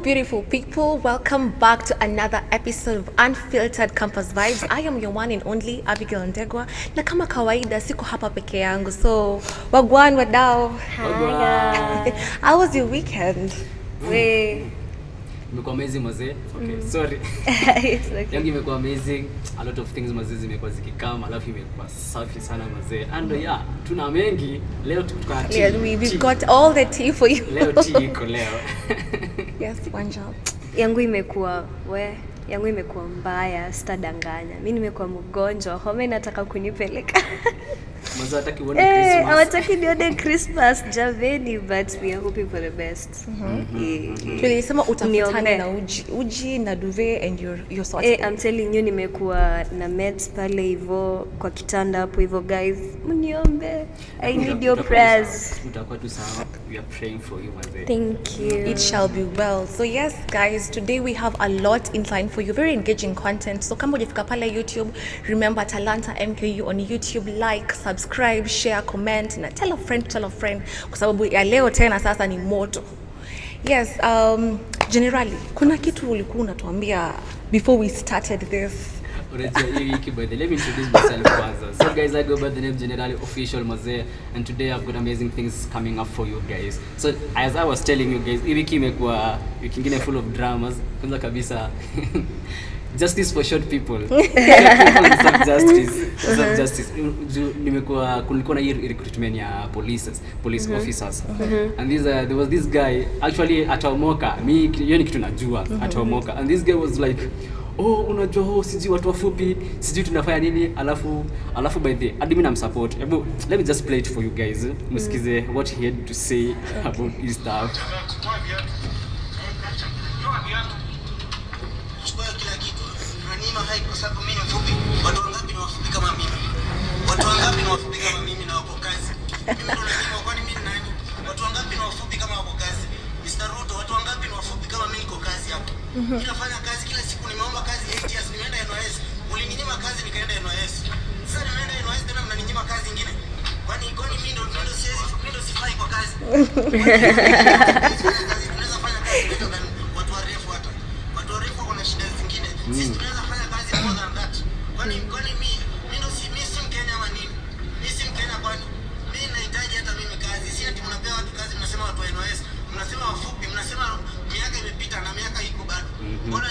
beautiful people. Welcome back to another episode of Unfiltered Campus Vibes. I am your one and only Abigail Ndegwa. Na kama kawaida siko hapa peke yangu. So, wagwan wadao. Hi. How was your weekend? Imekuwa amazing mazee. Okay, sorry. It's okay. Yangu imekuwa amazing. A lot of things mazee zimekuwa zikikama, alafu imekuwa safi sana mazee. And yeah, tuna mengi leo tuka tea. Yeah, we've got all the tea for you. Leo tea iko leo. Yes, one job. Yangu imekuwa mbaya, sitadanganya. Mimi nimekuwa mgonjwa, homa inataka kunipeleka. Mazee hataki uone Christmas. Hawataki nione Christmas javeni, but we are hoping for the best. Tulisema utafutana na uji na duvet and you're sorted. I'm telling you, nimekuwa na meds pale hivyo kwa kitanda hapo hivyo, guys. Mniombe. I need your prayers. Utakuwa tu sawa. We are praying for you mazee. Thank you. It shall be well. So yes guys, today we have a lot in line for you, very engaging content. So kama hujafika pale YouTube, remember Talanta MKU on YouTube, like, subscribe, share, comment na tell a friend kwa sababu ya leo tena sasa ni moto. Yes, generally kuna kitu ulikuwa unatuambia before we started this. Let me introduce myself kwanza. So guys, I go by the name Generally Official Mazee, and today I've got amazing things coming up for you guys. So as I was telling you guys, hii wiki imekuwa wiki nyingine full of dramas. Kwanza kabisa justice for short people. Justice. Nimekuwa kulikuwa na hii recruitment ya police officers. And there was this guy actually ataomoka. Hiyo ni kitu najua ataomoka. And this guy was like, unajua siji watu wafupi, siji tunafanya nini, alafu by the admin am support. Let me just play it for you guys. Msikize what he had to say about his stuff. Kwa sababu mimi ni mfupi, watu wangapi ni wafupi kama mimi? Watu wangapi ni wafupi kama mimi na wako kazi? Mimi ndo nasema kwani mimi ni nani? Watu wangapi ni wafupi kama wako kazi? Mr. Ruto, watu wangapi ni wafupi kama mimi niko kazi hapa? Mimi nafanya kazi kila siku, nimeomba kazi 8 years, nimeenda NYS. Ulininyima kazi nikaenda NYS. Sasa nimeenda NYS tena mnaninyima kazi nyingine. Kwani mimi ndo sifai kwa kazi? Tunaweza fanya kazi better than watu warefu hata. Watu warefu wana shida zingine. Sisi tunaweza fanya kazi more than that. Kwani mimi ndo si Mkenya ama nini? Mimi si Mkenya kwani? Mimi nahitaji hata mimi kazi. Si ati mnapewa watu kazi mnasema watu wa NYS, mnasema wafupi, mnasema miaka imepita na miaka iko bado. Mbona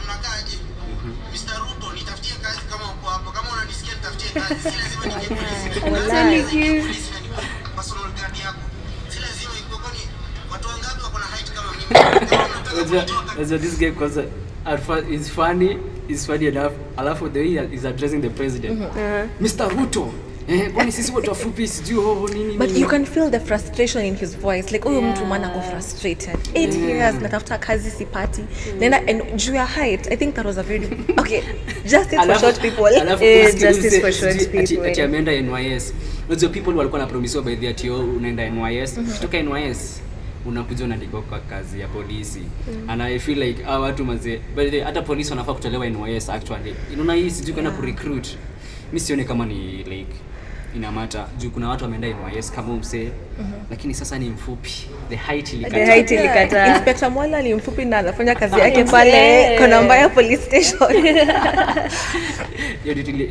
mnakaaje? Mr. Ruto, nitafutie kazi kama uko hapo. Kama unanisikia nitafutie kazi. Si lazima nije polisi. Polisi na personal guard yako. Si lazima iko kwani watu wangapi wako na height kama mimi? As this guy cause at first it's funny enough. Alafu the way he's addressing the president. Mr. Ruto, kwani sisi watu wafupi sijui nini. But you can feel the frustration in his voice, like mtu mwana go frustrated. 8 years natafuta kazi sipati. Then juu ya height, I think that was a very okay. Justice for short people. Justice for short people. Ati ameenda NYS. Unajua people walikuwa na promise by the ati unaenda NYS. Kutoka NYS unakuja unaandikwa kwa kazi ya polisi. And I feel like watu mazee, by the way, hata polisi wanafaa kutolewa NYS actually. Unaona hii sijui kana ku-recruit. Mimi sioni kama ni like inamata juu kuna watu wameenda NYS kama msee, lakini sasa ni mfupi. The height ilikata. Inspector Mwala ni mfupi na anafanya kazi yake pale Kona Mbaya police station.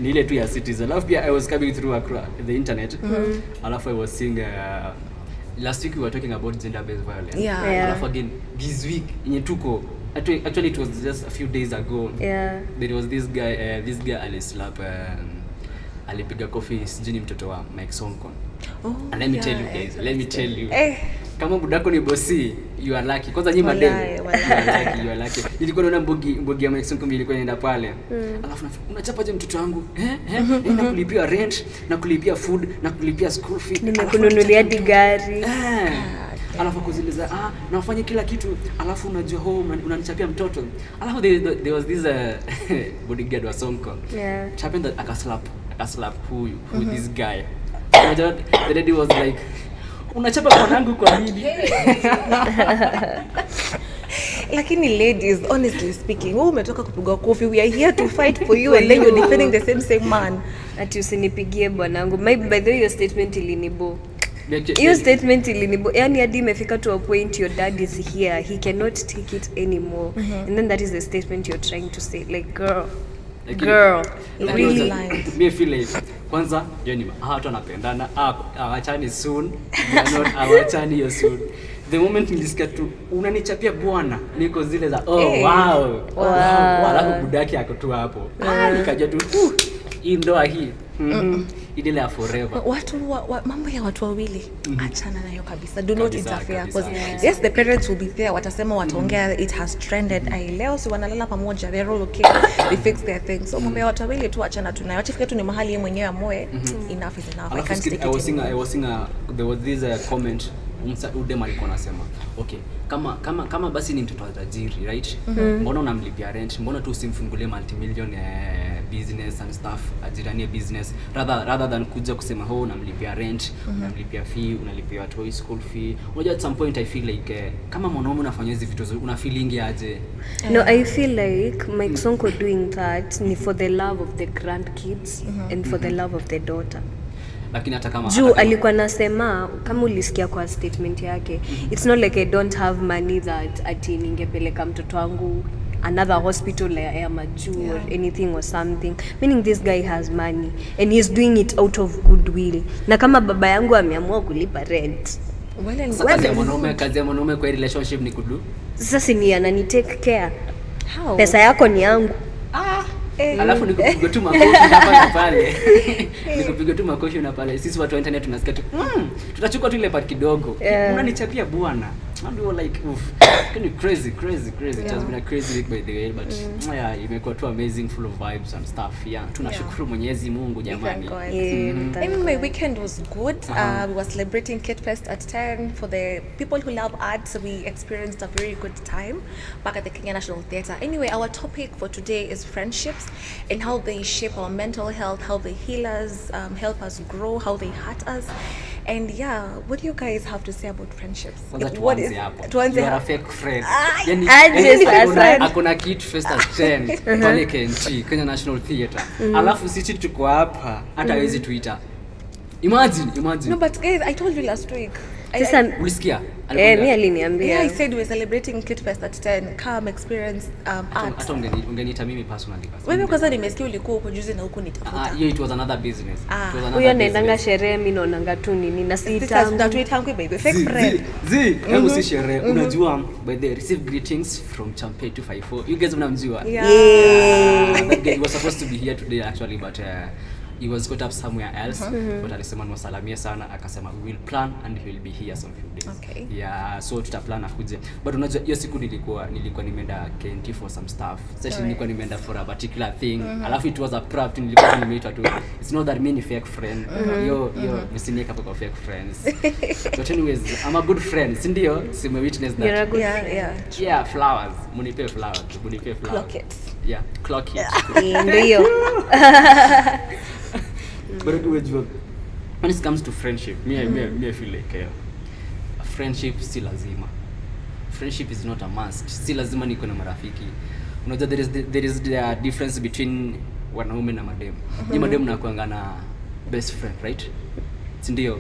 Ni ile tu ya Citizen. Alafu pia I was coming through the internet. Alafu I was seeing last week we were talking about gender-based violence. Yeah. Again, this week in tuko actually it was just a few days ago. There was this guy alipiga kofi sijini mtoto wa Mike Sonko. And let me tell you. Kama budako ni bosi, you are lucky. Kwanza nyinyi madem. You are lucky. Nilikuwa naona mbogi ya Mike Sonko ilikuwa inaenda pale. Alafu unachapaje mtoto wangu? Na kulipia rent, na kulipia food, na kulipia school fee. Nimekununulia gari. Alafu kuziliza na ufanye kila kitu, alafu unajua unanichapia mtoto. Alafu there was this bodyguard wa Sonko. Chapenda akaslap who this guy. The lady was like, unachapa mwanangu kwa nini? Lakini ladies, honestly speaking, wewe umetoka kupigwa kofi, we are here to fight for you and then you're defending the same man. Ati usinipigie bwanangu. By the way, your statement ilinibo. Hiyo statement ilinibo, yani hadi imefika to a point your dad is here, he cannot take it anymore. And then that is the statement you're trying to say, like girl, really. Me feel like kwanza yani watu wanapendana, hawachani soon, they are not hawachani hiyo soon. The moment nilisikia tu unanichapia bwana, niko zile za wow. Alafu budaki yako tu hapo. Nikaja tu hii ndoa hii. Ile ya forever. Watu mambo ya watu wawili achana nayo kabisa. Do not interfere because yes the parents will be there, watasema wataongea, it has trended. Leo si wanalala pamoja, they're all okay, they fix their things. So mambo ya watu wawili tu achana tunayo. Acha tu ni mahali yeye mwenyewe amoe. Enough is enough. I can't take it. I was seeing there was this comment udem alikuwa anasema okay, kama basi ni mtoto wa tajiri, right? Mbona unamlipia rent? Mbona tu usimfungulie multi-million business and stuff, ajiranie business rather than kuja kusema unamlipia rent, unamlipia fee, unalipia toy school fee. Unajua at some point I feel like kama mwanaume unafanya hizi vitu una feeling aje? No, I feel like Mike Sonko doing that ni for the love of the grandkids and for the love of the daughter. Lakini hata kama alikuwa nasema kama ulisikia kwa statement yake, it's not like I don't have money that ati ningepeleka mtoto wangu another hospital ya majuu or anything or something, meaning this guy has money and he's doing it out of goodwill. Na kama baba yangu ameamua kulipa rent, kazi ya mwanaume kwa relationship ni kudu. Sasa ni anani take care. How? Pesa yako ni yangu. Alafu nikupiga tu makofi hapa pale. Nikupiga tu makofi na pale. Sisi watu wa internet tunasikia tu tutachukua tu ile part kidogo. Unanichapia bwana. And we were like oof. Crazy. It has been a crazy week by the way, but imekuwa tu amazing, full of vibes and stuff. Tunashukuru Mwenyezi Mungu jamani. My weekend was good. We were celebrating Kid Fest at 10. For the people who love arts, we experienced a very good time back at the Kenya National Theatre. Anyway, our topic for today is friendships and how they shape our mental health, how they heal us, help us grow, how they hurt us. And what do you guys have to say about friendships? What is you are a fake friend. Akuna Kid Fest at 10 pale KNT, Kenya National Theatre. Alafu sisi tuko hapa hata hawezi Twitter. Imagine. No, but guys, I told you last week. Ulisikia? Mimi aliniambia. I said we're celebrating Kid Fest at 10. Come experience art. Hata ungeniita mimi personally. Wewe kwanza nimesikia ulikuwa huko juzi na huko nitafuta. It was another business. Huyo anaendanga sherehe, mimi naonanga tu nini na sita. That we tangu baby fake friend. Hebu si sherehe. Unajua by the receive greetings from Champe 254. You guys mnamjua? That guy was supposed to be here today actually, but he was caught up somewhere else. But alisema niwasalamie sana, akasema we will plan and he will be here some few days. Okay. So tutaplan akuje. But unajua hiyo siku nilikuwa nimeenda KNT for some stuff. Sasa nilikuwa nimeenda for a particular thing. Alafu it was a prep, nilikuwa nimeitwa tu. It's not that many fake friend. Yo msinieka kwa fake friends. But anyways, I'm a good friend. Si ndio? Sime witness that. You're a good Yeah, flowers. Munipe flowers. Clock it. Yeah, clock it. Ndio. But when it comes to friendship, me I feel like friendship si lazima. Friendship is not a must. Si lazima niko na marafiki. Unajua there is the difference between wanaume na madem. Ni madem na kuanga na best friend, right? Si ndio?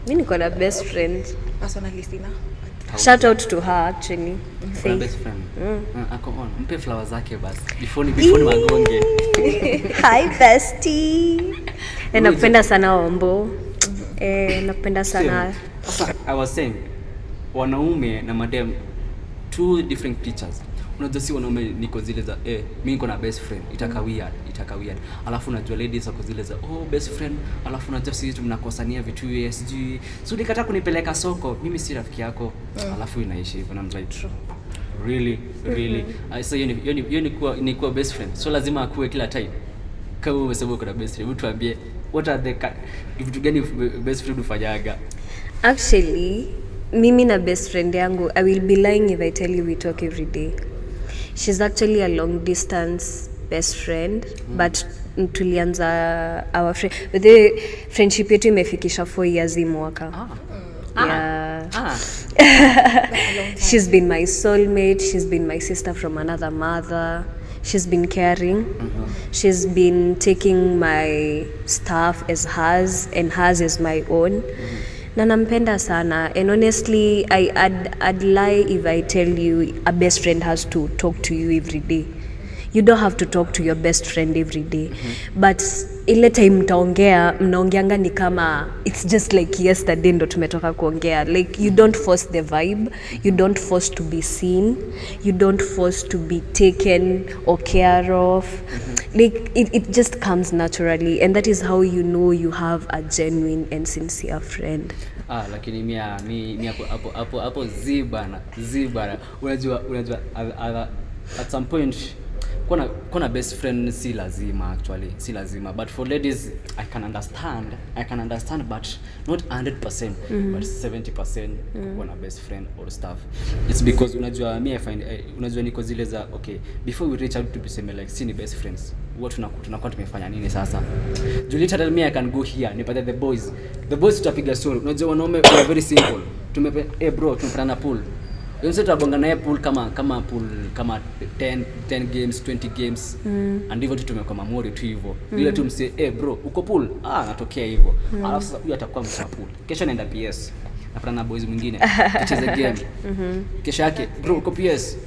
Mimi niko na best friend. Personally sina. Shout out to her actually. Best friend. Ako on. Mpe flowers zake basi. Before ni magonge. Hi bestie. Nakupenda sana Ombo. Nakupenda sana. I was saying wanaume na madem two different creatures. Unajua si wanaume niko zile za mimi niko na best friend itakawia. Alafu unajua ladies wako zile za best friend, alafu unajua sisi tunakosania vitu ESG. So nikataka kunipeleka soko, mimi si rafiki yako. Alafu inaishi hivyo na I'm like really so you ni kuwa best friend. So lazima akuwe kila time. Kama umesema uko na best friend, tuambie what are the vitu gani best friend ufanyaga? Actually, mimi na best friend yangu, I will be lying if I tell you we talk every day. She's actually a long distance best friend, but tulianza our friendship yetu imefikisha 4 years hii mwaka. She's been my soulmate, she's been my sister from another mother. She's been caring. She's been taking my stuff as hers and hers as my own. Na nampenda sana, and honestly I'd lie if I tell you a best friend has to talk to you every day. You don't have to talk to your best friend every day. But ile time mnaongeanga ni kama it's just like yesterday ndo tumetoka kuongea. Like you don't force the vibe, you don't force to be seen, you don't force to be taken or care of. Like it just comes naturally, and that is how you know you have a genuine and sincere friend. Lakini mi hapo zibana unajua at some point kuna best friend si lazima, but for ladies I can understand but not 100%, but 70% kuna best friend or stuff. It's because unajua me I find unajua niko zile za okay, before we reach out to be like si ni best friends, what tunakuwa tumefanya nini sasa. Julie tell me I can go here nipate the boys tutapiga story. Unajua wanaume we are very simple, bro tunapana pool. Yonse tutabonga naye pool kama 10 games 20 games and hivyo tumekuwa memory tu hivyo. Ile tu mse bro uko pool natokea hivyo. Alafu sasa huyu atakuwa msa pool. Kesho naenda PS. Napata na boys mwingine tucheze game. Kesho yake bro uko PS.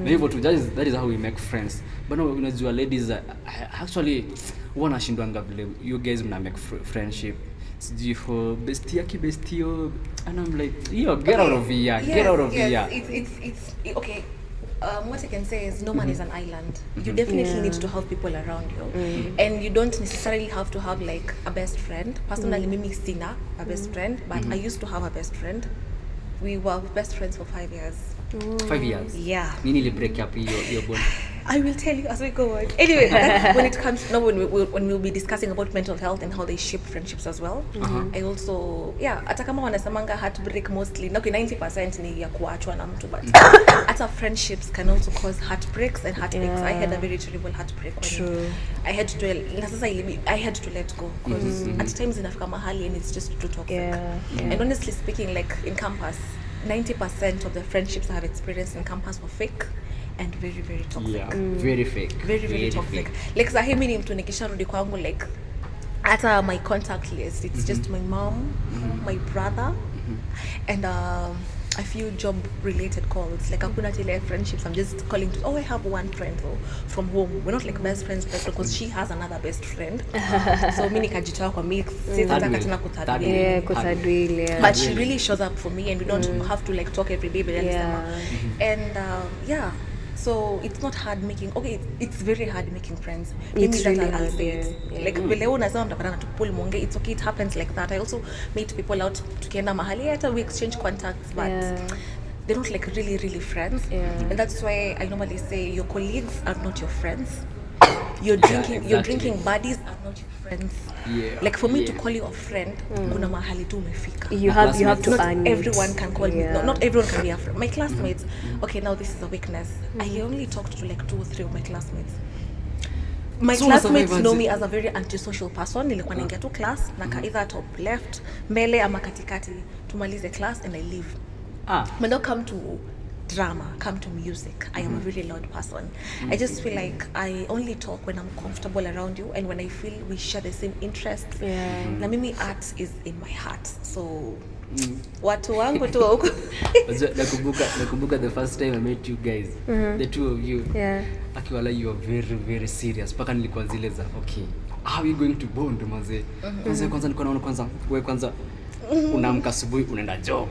Na hivyo tu that is how we make friends. But no, unajua ladies actually wanashindwanga vile you guys mna make friendship. For bestio and I'm like get out of here. It's okay. What I can say is no man is an island. You definitely need to have people around you, and you don't necessarily have to have like a best friend. Personally, mimi sina a best friend, but I used to have a best friend. We were best friends for 5 years. 5 years? Yeah. Nini li break up your bond? I will tell you as we go on. Anyway, when it comes now, when we'll be discussing about mental health and how they shape friendships as well. I also hata kama wanasemanga heartbreak mostly na 90% ni ya kuachwa na mtu, but hata friendships can also cause heartbreaks and heartbreaks. I had a very terrible heartbreak when I had to let go because at times inafika mahali and it's just too toxic. And honestly speaking, like in campus, 90% of the friendships I have experienced in campus were fake and very very toxic. Very fake. Very toxic. Like sahi mimi ni mtu nikisharudi kwangu, like hata my contact list, it's just my mom, my brother, and a few job related calls. Like hakuna tele friendships. I'm just calling to I have one friend though from home. We're not like best friends because she has another best friend. So mimi nikajitoa kwa mix. Sitaka tena kutadili. But she really shows up for me, and we don't have to like talk every day, but and so it's not hard making. Okay, it's very hard making friends. It's really hard. Like vile unasema mtapatana tu pull monge. It's okay, it happens like that. I also meet people out tukienda mahali hata we exchange contacts, but they're not like really friends. And that's why I normally say your colleagues are not your friends. Your drinking buddies are not your friends. Like for me to call you a friend, kuna mahali tu umefika. You have to not earn everyone it. Can call me. Not everyone can be a friend. My classmates, okay, now this is a weakness. I only talked to like 2 or 3 of my classmates. My classmates know me as a very antisocial person. Nilikuwa naingia tu class na either top left, mbele ama katikati, tumalize class and I leave. But now come to drama, come to music. I am a very loud person. I just feel like I only talk when I'm comfortable around you and when I feel we share the same interests. Na mimi art is in my heart. So watu wangu tu huko. Nakumbuka the first time I met you guys, the two of you. Akiwala you are very serious. Paka nilikuwa zile za okay, how are we going to bond manze? Kwanza niko naona kwanza unaamka asubuhi unaenda job.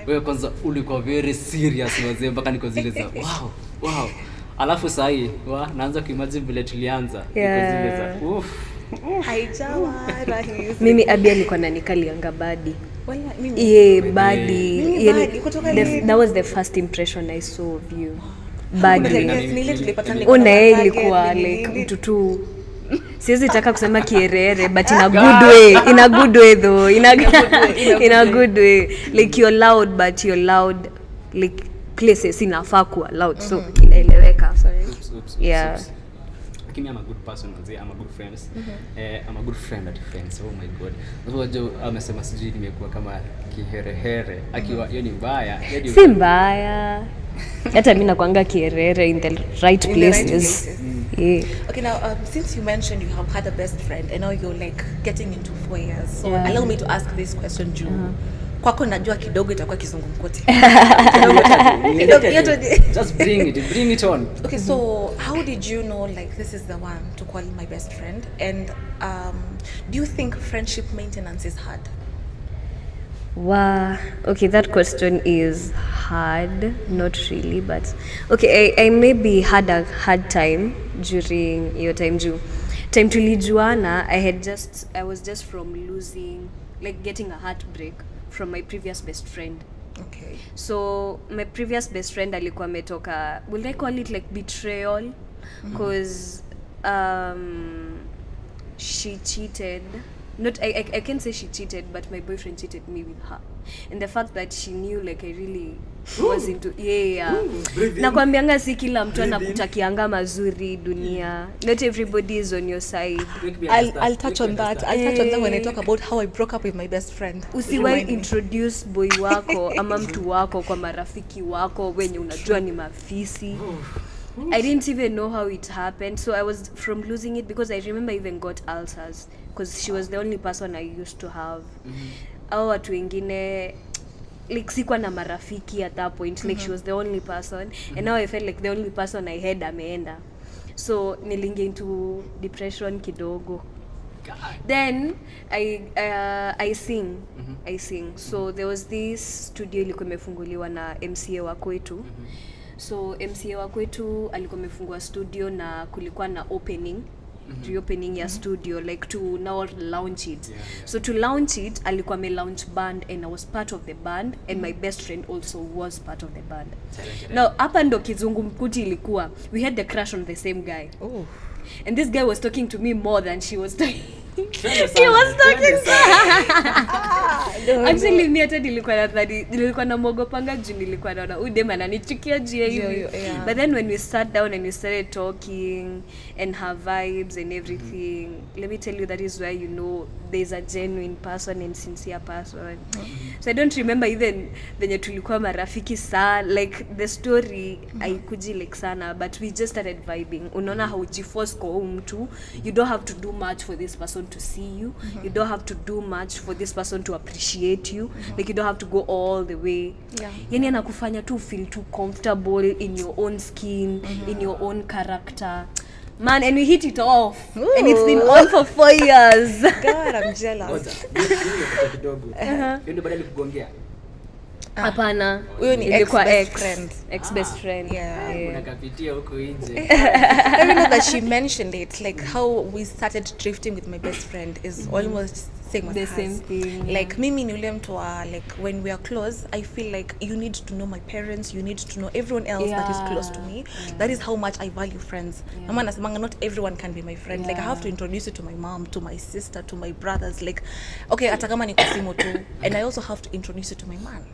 Wewe kwanza ulikuwa very serious manze, mpaka niko zile za wow. Alafu sahi naanza kuimagine vile tulianza. Niko zile za haijawa rahisi. Mimi Abia alikuwa ananikalianga badi. Badi. That was the first impression I saw of you. Badi. Ilikuwa like mtu tu. Siwezi taka kusema kierere, but in a good way though. In a good way. Like you're loud, but you're loud like places inafaa kuwa loud, so inaeleweka. Oops. Kimi, I'm a good person, I'm a good friend. I'm a good friend at friends. Oh my god. Unajua amesema sijui nimekuwa kama kiherehere. Akiwa hiyo ni mbaya. Si mbaya. Hata mimi nakwanga kierere in the right places. Yeah. Okay, now since you mentioned you have had a best friend, and now you're like getting into 4 years, so Yeah. allow me to ask this question juu kwako najua kidogo itakuwa kizungumkuti. Just bring it on. Okay, so how did you know like this is the one to call my best friend? And do you think friendship maintenance is hard? Wow. Okay, that question is hard. Not really, but okay. I maybe had a hard time during your time. Time tulijuana, I was just from losing, like getting a heartbreak from my previous best friend. Okay. So my previous best friend alikuwa ametoka, will I call it like betrayal? Because she cheated. Not I can't say she cheated, but my boyfriend cheated me with her. And the fact that she knew like I really was into nakwambianga si kila mtu anakutakianga mazuri dunia. Not everybody is on your side. I'll touch on that. I'll touch on that when I talk about how I broke up with my best friend. Usiwahi introduce boy wako ama mtu wako kwa marafiki wako wenye unajua ni mafisi. I didn't even know how it happened, so I was from losing it because I remember I even got ulcers because she was the only person I used to have. Au watu wengine like sikuwa na marafiki at that point, like she was the only person, and now I felt like the only person I had ameenda, so nilingia into depression kidogo. Then I sing. So there was this studio ilikuwa imefunguliwa na MCA wa kwetu. So MCA wa kwetu alikuwa amefungua studio na kulikuwa na opening reopening ya studio like to now launch it. So to launch it alikuwa ame launch band and I was part of the band and my best friend also was part of the band. Now hapa ndo kizungumkuti ilikuwa we had the crush on the same guy. Oh. And this guy was talking to me more than she was talking. He was talking actually me hata nilikuwa na mwogopanga juu nilikuwa naona udem ananichukia juu hivi. But then when we sat down and we started talking and her vibes and everything, let me tell you that is where you know there's a genuine person and sincere person. So I don't remember even venye tulikuwa marafiki sana, like the story haikuji like sana, but we just started vibing. Unaona haujiforce kwa mtu, you don't have to do much for this person to see you, you don't have to do much for this person to appreciate you, like you don't have to go all the way. Yani anakufanya tu feel too comfortable in your own skin, in your own character. Man, and we hit it off. Ooh. And it's been on for 4 years. God, I'm jealous. Ndio baada nikugongea. Hapana, huyo ni ex best friend. Unakapitia huko nje. I know that she mentioned it, like how we started drifting with my best friend is almost same as the same thing. Like mimi ni ule mtu wa like when we are close, I feel like you need to know my parents, you need to know everyone else that is close to me. That is how much I value friends. Mama nasemanga not everyone can be my friend. Like I have to introduce you to my mom, to my sister, to my brothers. Like okay, hata kama ni kusimo tu, and I also have to introduce you to my man.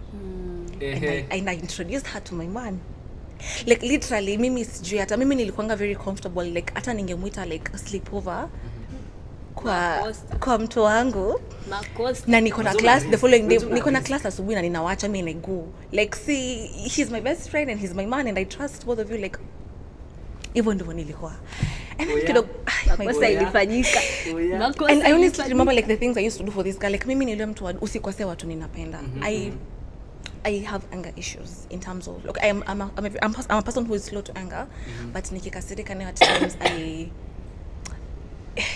And I introduced her to my man. Like literally mimi sijui hata mimi nilikuanga very comfortable like hata ningemuita like sleepover kwa mtu wangu na niko na class the following day, niko na class asubuhi na ninawacha mimi na go like see he's my best friend and he's my man and I trust both of you, like hivyo ndivyo nilikuwa. And then kidogo makosa ilifanyika. And I honestly remember like the things I used to do for this guy, like mimi nile mtu usikose watu ninapenda. I have anger issues in terms of look I'm a person who is slow to anger, but nikikasirika at times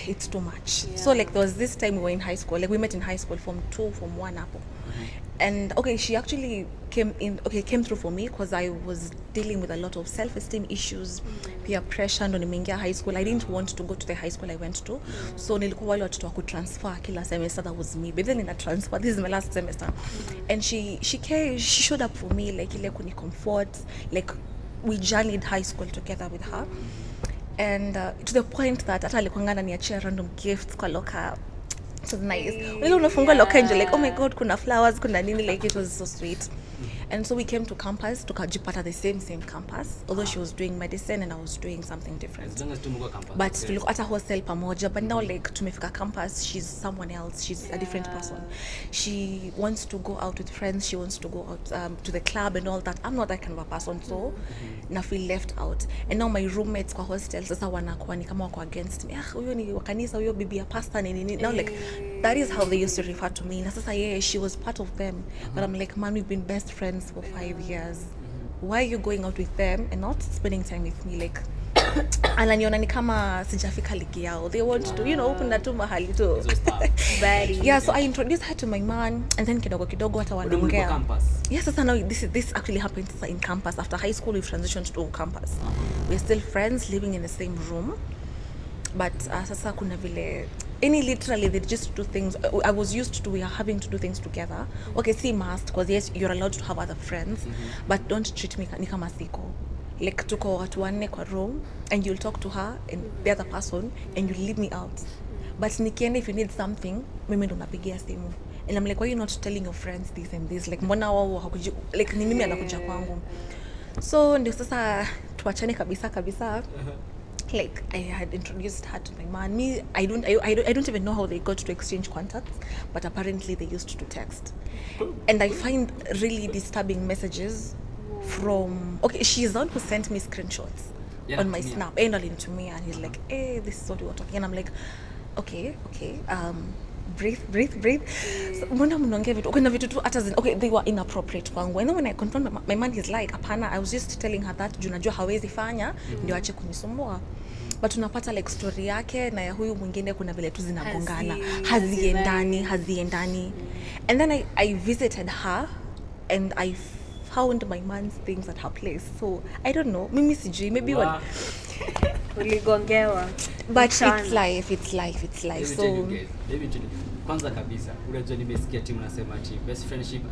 it's too much. So like there was this time we were in high school, like we met in high school from 2 from 1 hapo. And okay, she actually came through for me because I was dealing with a lot of self-esteem issues, peer pressure. Ndo nimeingia high school, I didn't want to go to the high school I went to, so nilikuwa wale watoto wa kutransfer kila semester. That was me, but then in a transfer, this is my last semester. And she showed up for me like ile kuni comfort, like we journeyed high school together with her. And to the point that hata alikuwa ananiachia random gifts kwa locker. It was nice. When unafungua locker nje like oh my god kuna flowers kuna nini, like it was so sweet. And so we came to campus, tukajipata the same campus, although she was doing medicine and I was doing something different. As long as tumekuwa campus. But tulikuwa hata hostel pamoja, but now like tumefika campus, she's someone else, she's a different person. She wants to go out with friends, she wants to go out to the club and all that. I'm not that kind of a person, so na feel left out. And now my roommates kwa hostel sasa wanakuwa ni kama wako against me. Huyo ni wakanisa, huyo bibi ya pastor nini. Now like that is how they used to refer to me. Na sasa she was part of them. But I'm like, man, we've been best friends for 5 years. Why are you going out with them and not spending time with me? Like ananiona ni kama sijafika ligi yao. They want to, open that tu mahali tu. Yeah, so I introduced her to my man, and then kidogo hata wanaongea. Campus. Yes, sasa now this actually happened in campus. After high school, we transitioned to campus. We're still friends, living in the same room. But sasa kuna vile literally they just do things. I was used to having to do things together. Okay, see must, because yes, you're allowed to have other friends, but don't treat me ni kama siko. Like tuko watu wanne kwa room and you'll talk to her and the other person and you leave me out. But nikienda, if you need something, mimi ndo napigia simu. And I'm like, why are you not telling your friends this and this? Like mbona wao hakuji, like ni mimi anakuja kwangu. So ndio sasa tuachane kabisa. Like I had introduced her to my man. I don't even know how they got to exchange contacts, but apparently they used to text. And I find really disturbing messages from, she's the one who sent me screenshots on my snap, and to me, and he's like, hey, this is what we were talking, and I'm like, okay, breathe. So mbona mnaongea vitu na vitu tu hata they were inappropriate kwangu. And then when I confronted my man, he's like, hapana, I was just telling her that juu najua hawezi fanya ndio ache kunisumbua. But tunapata like story yake na ya huyu mwingine kuna vile tu zinagongana, haziendani. And then I visited her and I found my man's things at her place. So I don't know, mimi sijui, maybe wow. Uligongewa. But it's life. So kwanza kabisa unajua nimesikia timu nasema ati best friendship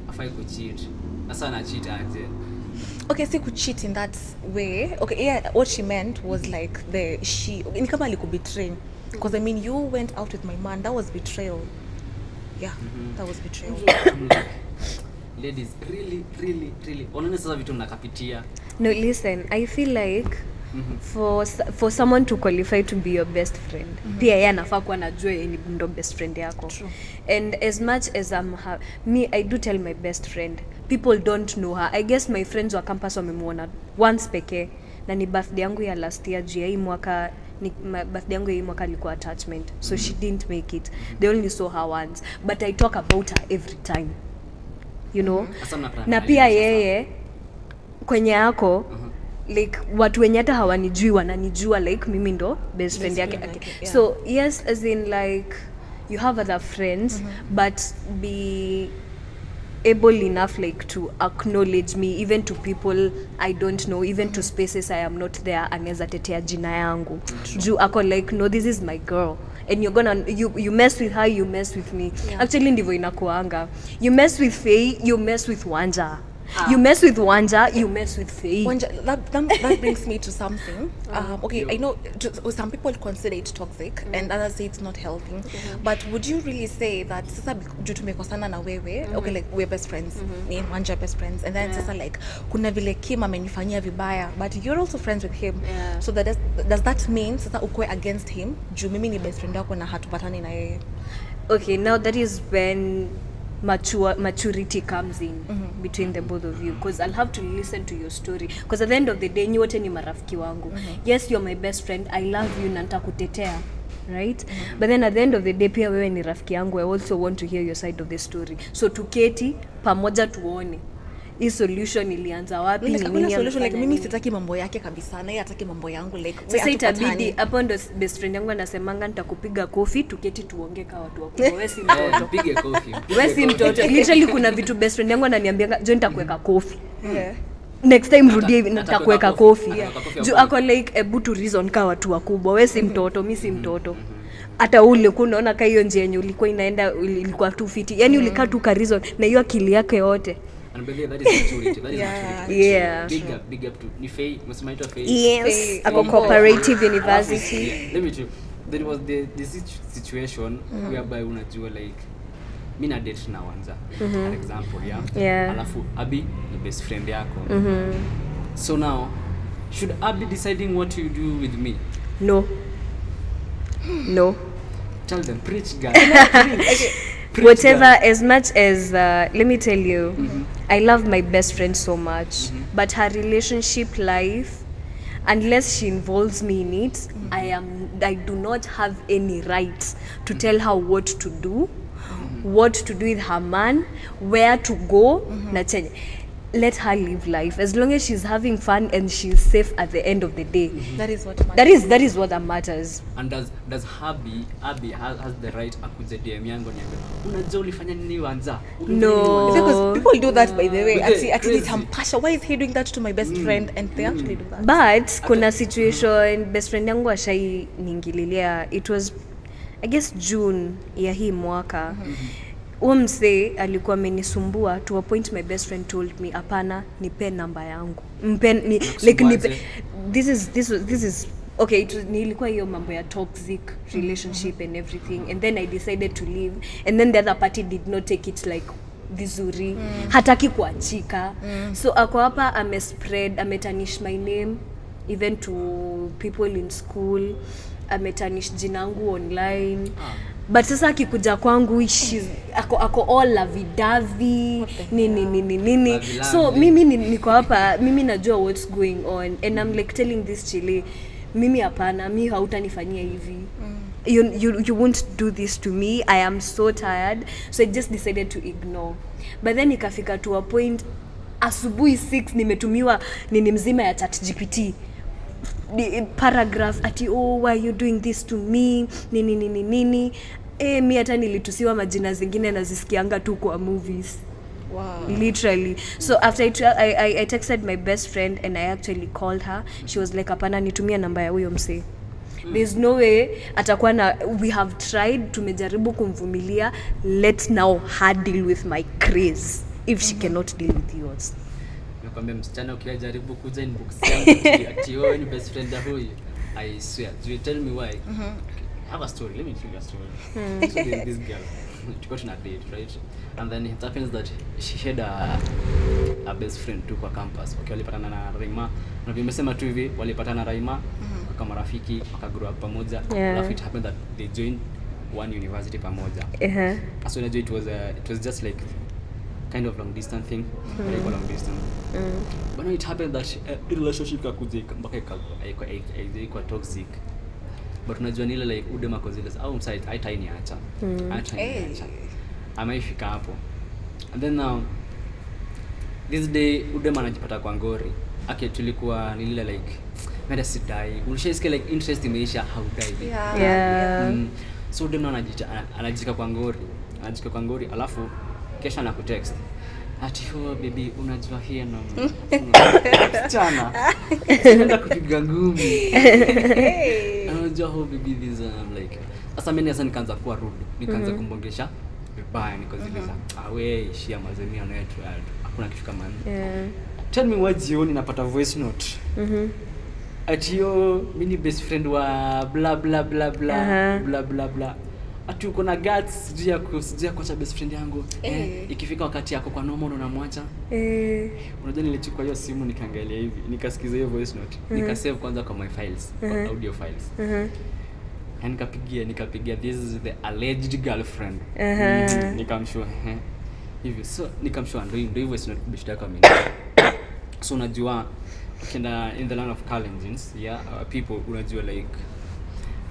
afai ku cheat. Sasa na cheat aje? Okay, see, could cheat in that way. Okay, yeah, what she meant was like ni kama alikubetray, because I mean you went out with my man, that was betrayal. Yeah, that was betrayal. Ladies, really unaona sasa vitu mnakapitia. No, listen, I feel like for someone to qualify to be your best friend, pia yeye anafaa kuwa anajua ni ndo best friend yako. True. And as much as I do tell my best friend, people don't know her. I guess my friends wa campus wamemuona once pekee, na ni birthday yangu ya last year juu ya hii mwaka. Birthday yangu ya hii mwaka ilikuwa attachment, so she didn't make it. They only saw her once, but I talk about her every time, na pia yeye kwenye yako like watu wenye hata hawanijui wananijua, like mimi ndo best friend yake. Yeah. So yes, as in like you have other friends, but be able enough like to acknowledge me even to people I don't know, even to spaces I am not there, anaweza tetea jina yangu juu ako like, no, this is my girl and you're gonna you mess with her, you mess with me. Actually ndivyo inakuanga, you mess with Faye, you mess with Wanja. You mess with Wanja, you mess with Faye. Wanja, that brings me to something. I know some people consider it toxic and others say it's not healthy. But would you really say that sasa juu tumekosana na wewe, okay, like we're best friends, me and Wanja best friends, and then sasa like kuna vile Kim amenifanyia vibaya, but you're also friends with him. So does that mean sasa ukwe against him juu mimi ni best friend yako na hatupatani na yeye? Okay, now that is when maturity comes in between the both of you, because I'll have to listen to your story, because at the end of the day nyote ni marafiki wangu. Yes, you're my best friend, I love you na nitakutetea, right? But then at the end of the day pia wewe ni rafiki yangu, I also want to hear your side of the story. So tuketi pamoja tuone hii solution ilianza wapi, ni nini solution. Like mimi sitaki mambo yake kabisa na yeye hataki mambo yangu, like sasa itabidi hapo ndo best friend yangu anasemanga nitakupiga kofi tuketi tuongee kama watu wakubwa. Wewe si mtoto, pige kofi. Wewe si mtoto. Literally kuna vitu best friend yangu ananiambia jo nitakuweka kofi. Next time rudi hivi nitakuweka kofi. Jo ako like ebu to reason kama watu wakubwa. Wewe si mtoto, mimi si mtoto. Hata ule unaona kai hiyo njia yenye ulikuwa inaenda ilikuwa too fit. Yaani ulikaa tu ka reason na hiyo akili yake yote. And believe that is maturity. That is maturity. Yeah. Big up to ni Faye, msemaitwa Faye. Yes, ako cooperative university. Let me tell you, there was the situation whereby unajua like mimi na date na Wanza for example, Yeah. alafu Abi ni best friend yako. So now should Abi deciding what to do with me? No. Tell them, preach, guys. Preach, Whatever, guys. as much as let me tell you, I love my best friend so much, but her relationship life, unless she involves me in it, I do not have any right to tell her what to do, what to do with her man, where to go, na chenye. Let her live life as long as she's having fun and she's safe at the end of the day. That is what matters. That is what matters. And does Abi has the right akuje DM yangu niambie unajua ulifanya nini Wanza? No. Because people do that, by the way. Okay, Actually, crazy. Tampasha, why is he doing that to my best friend? And they actually do that. But kuna situation best friend yangu ashai niingililia. It was I guess June ya hii mwaka. Mse alikuwa amenisumbua to a point my best friend told me apana nipe namba yangu. Like nipe, this is okay, nilikuwa hiyo mambo ya toxic relationship and everything, and then I decided to leave, and then the other party did not take it like vizuri, hataki kuachika. So ako hapa ametanish my name even to people in school, ametanish jinangu online. But sasa akikuja kwangu ako all lavidavi nini. So mimi niko hapa, mimi najua what's going on, and I'm like telling this chile, mimi hapana, mimi hautanifanyia hivi. You won't do this to me. I am so tired. So I just decided to ignore. But then ikafika to a point asubuhi 6 nimetumiwa nini mzima ya ChatGPT. Paragraph ati why are you doing this to me nini. Mi hata nilitusiwa majina zingine nazisikianga tu kwa movies. Wow. Literally. So after I texted my best friend and I actually called her. She was like apana nitumia namba ya huyo msee. There's no way atakuwa na, we have tried, tumejaribu kumvumilia, let's now her deal with my craze if she cannot deal with yours. Nakwambia msichana ukijaribu kuja inbox yangu ati wewe ni best friend ya huyu, I swear, you tell me why. I have a story, let me tell you a story. So there's this girl, she got on a date, right? And then it happens that she had a best friend tu kwa campus. Okay, walipatana na Raima. Na vimesema tu hivi, walipatana na Raima, kama marafiki, wakagrow up pamoja. Alafu it happened that they joined one university pamoja. So it was just like kind of long distance thing, very long distance. But now it happened that the relationship kakuja mpaka ikawa toxic. But unajua nile like udema kwa zile au msite haitaini acha. Amaifika hapo. And then now this day udema anajipata kwa ngori. Okay, tulikuwa nile like meda sidai. Ulishasikia like interest imeisha how die. Yeah. So udema anajika kwa ngori. Anajika kwa ngori alafu kesho anakutext. Ati baby unajua hii na msichana. Sinaenda kupiga ngumi. Unajua baby this like sasa mimi sasa nikaanza kuwa rude. Nikaanza kumbongesha vibaya nikaziliza. Awe ishia mazemia na yetu hakuna kitu kama nini. Tell me what jioni napata voice note. Ati mini best friend wa bla bla bla bla bla bla bla. Ati uko na guts sijia kuacha best friend yangu. Ikifika wakati yako kwa normal unamwacha. Unajua nilichukua hiyo simu nikaangalia hivi, nikasikiza hiyo voice note, nikasave kwanza kwa my files, audio files. And nikapigia this is the alleged girlfriend. Nikamshow hivi. So nikamshow ndio voice note bishta kama mimi. So unajua ukienda in the land of Kalenjins, people unajua like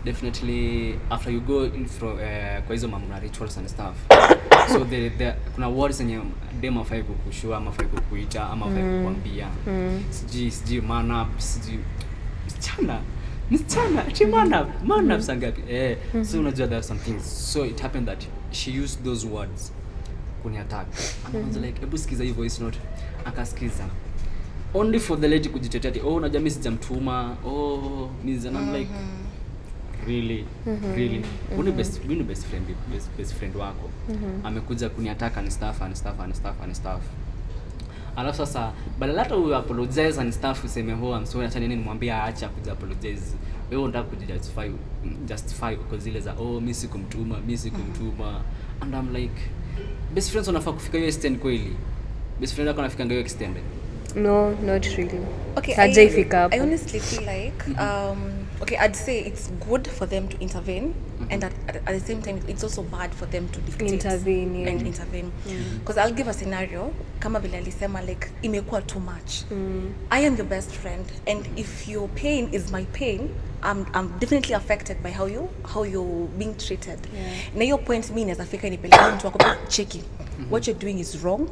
definitely after you go in from kwa hizo mambo na rituals and stuff. So there kuna words zenye demo afai kukushua ama afai kukuita ama afai kukwambia. Siji man up, siji msichana ati man up sangapi. So unajua there are some things. So it happened that she used those words kuniattack. And I was like hebu sikiza hii voice note. Akasikiza only for the lady kujitetea ati unajua mimi sijamtuma means and I'm like really Uni best friend wako amekuja kuniataka and stuff. Alafu sasa badala hata u apologize and stuff useme I'm sorry acha nini nimwambie aacha kuja apologize. Wewe unataka kujustify uko zile za mimi sikumtuma. And I'm like best friends wanafaa kufika hiyo extent kweli? Best friend yako anafika hiyo extent? No, not really. Okay, Hajaifika hapo. I honestly feel like okay, I'd say it's good for them to intervene, and at the same time it's also bad for them to dictate Intervene, yeah. and intervene. Because I'll give a scenario, kama vile alisema, like imekuwa too much. I am your best friend, and if your pain is my pain, I'm definitely affected by how you're being treated. Na hiyo point mimi naweza fika nipeleke mtu wako cheki. What you're doing is wrong,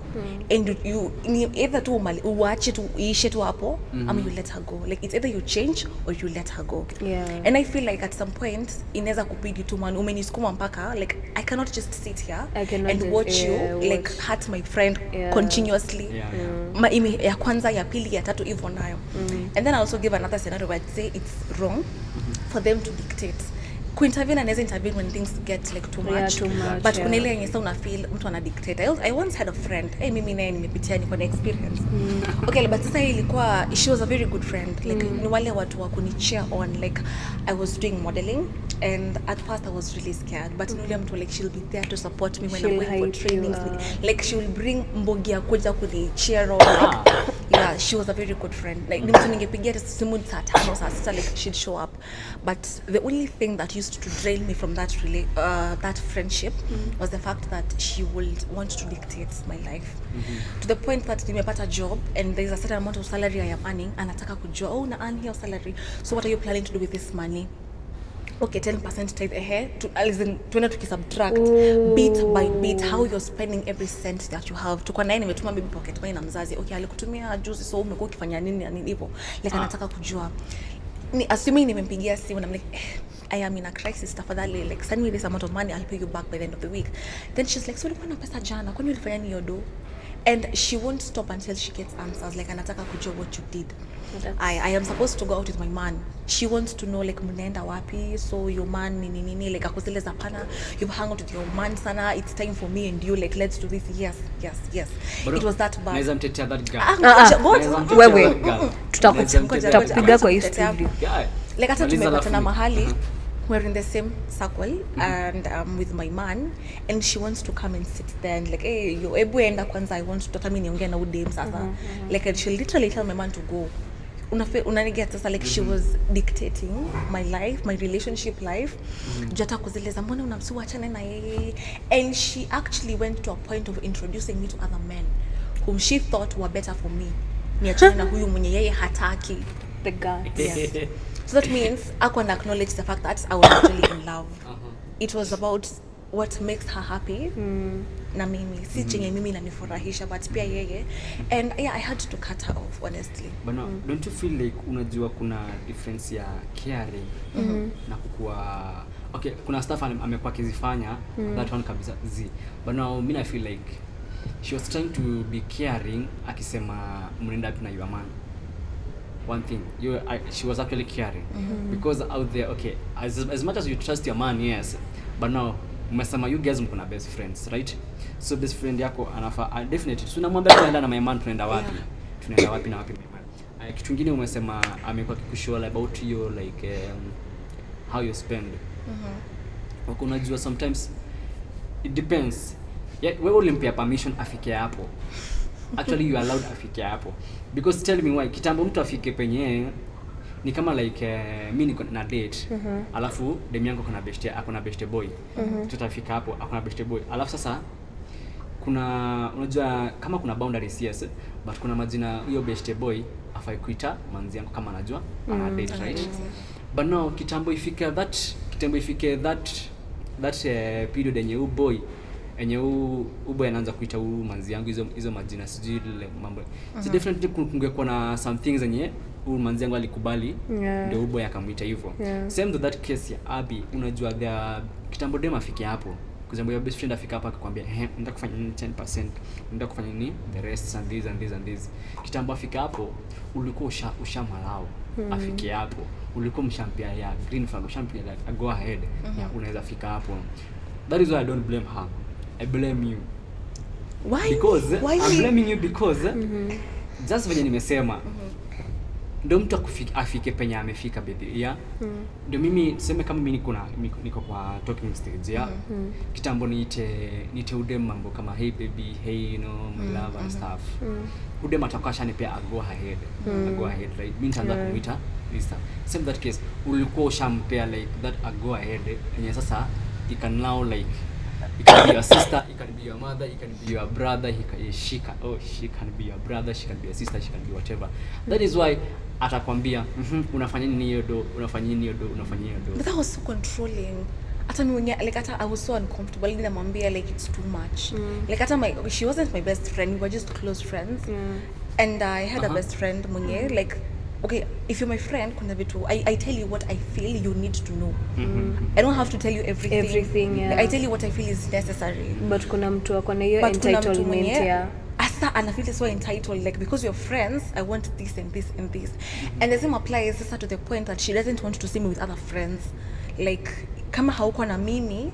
and you either to uache tu iishe tu hapo, ama you let her go. Like it's either you change or you let her go. And I feel like at some point inaweza kubidi tu man umenisukuma mpaka like I cannot just sit here and watch you like hurt my friend continuously. Ya kwanza, ya pili, ya tatu hivyo nayo. And then I also give another scenario where I'd say it's wrong for them to dictate. Kuintervene anaweza intervene when things get like too much, but kuna ile yenye sasa una feel mtu ana dictate. I once had a friend, mimi naye nimepitia, niko na experience. Okay, but sasa ilikuwa, she was a very good friend, like ni wale watu wa kuni cheer on. Like I was doing modeling, and at first I was really scared, but ni yule mtu like she'll be there to support me when I'm going for trainings. Like she will bring mbogi ya kuja kuni cheer on, like yeah, she was a very good friend. Like ni mtu ningepigia simu saa 5 saa 6, like she'd show up. But the only thing that used to drain me from that friendship was the fact that she would want to dictate my life, to the point that nimepata job and there's a certain amount of salary I am earning, anataka kujua, oh, na earn your salary, so what are you planning to do with this money? Okay, 10% tithe ahead to tuende tukisubtract bit by bit how you're spending every cent that you have. Tukwa naye nimetuma maybe pocket money na mzazi, okay, alikutumia juzi, so umekuwa ukifanya nini na nini hivyo, like anataka kujua. Ni assuming nimempigia simu na I'm like, I am in a crisis, tafadhali like send me this amount of money, I'll pay you back by the end of the week. Then she's like, so ulikuwa na pesa jana, kwani ulifanya nini yodo? And she won't stop until she gets answers, like anataka kujua what you did. I am supposed to go out with my man. She wants to know like mnaenda wapi, so your man nini like akuzile zapana, you've hung out with your man sana, it's time for me and you, like let's do this. Yes. But it was that bad. Naweza mtetea that girl. Wewe tutakupiga kwa hii studio. Like hata tumepatana mahali, we're in the same circle, and with my man, and she wants to come and sit there and like, hey, yo ebu enda kwanza, I want to tata mimi niongea na udem sasa. Like and she literally tell my man to go. Unaniget sasa, like she was dictating my life, my relationship life. Jata kuzeleza mbona unamsuachana na yeye, and she actually went to a point of introducing me to other men whom she thought were better for me. Niachane na huyu mwenye yeye hataki. The guy. Yes. So that means I can acknowledge the fact that I was actually in love. It was about what makes her happy. Na mimi si chenye mimi inanifurahisha, but pia yeye, and yeah, I had to cut her off honestly. But no, don't you feel like unajua kuna difference ya caring na kukua, okay, kuna stuff amekuwa akizifanya that one kabisa zi, but now mimi I feel like she was trying to be caring akisema mnaenda na your man. One thing, she was actually caring because out there, okay, as much as you trust your man, yes, but now umesema you guys mko na best friends, right? So best friend yako anafa definitely so namwambia tunaenda na my man, tunaenda wapi na wapi my man. Kitu kingine umesema amekuwa kikushow about you like how you spend. Unajua sometimes it depends. Wewe ulimpia permission afike hapo. Actually you allowed afike hapo, because tell me why kitambo mtu afike penye ni kama like mimi niko na date alafu demu yangu akona best boy, tutafika hapo akona best boy, alafu sasa kuna unajua kama kuna boundaries, yes, but kuna majina hiyo best boy afai kuita manzi yangu kama anajua ana date, right? But no, kitambo ifike that period yenye boy enye uboy anaanza kuita manzi yangu hizo majina sijui ile mambo. So definitely kungekuwa na some things enye manzi yangu alikubali ndio uboy akamuita hivyo. Same to that case ya Abby, unajua the kitambo dem afike hapo, kuzambo your best friend afika hapa akakwambia nataka kufanya 10%, nataka kufanya nini the rest and this. Kitambo afika hapo ulikuwa ushamalao afike hapo, ulikuwa mshampia ya green flag, ushampia like go ahead ya unaweza fika hapo. That is why I don't blame her. I blame you. Why? Because I'm blaming you because just venye nimesema ndio mtu afike penye amefika baby ya ndio mimi tuseme kama mimi niko kwa talking stage ya kitambo niite udem mambo kama hey baby, hey you know my love and stuff. Udem atakasha nipea go ahead right, mimi nitaanza kumwita this time. Same that case ulikuwa ushampea like that go ahead and sasa you can now like it can be your sister, it can be your mother, it can be your brother, she can be your brother, she can be your sister, she can be whatever. That is why atakwambia unafanya nini hiyo do, unafanya nini hiyo do, unafanya hiyo do. But that was so controlling. Hata mimi like hata I was so uncomfortable ninamwambia like it's too much. Like hata she wasn't my best friend, we were just close friends. And I had a best friend mwenye like okay, if you're my friend, kuna vitu I tell you what I feel you need to know. I don't have to tell you everything. Yeah. Like, I tell you what I feel is necessary. But kuna mtu akona hiyo entitlement ya asa ana feel so entitled like because we're friends I want this and this and this. And the same applies sasa to the point that she doesn't want to see me with other friends. Like kama hauko na mimi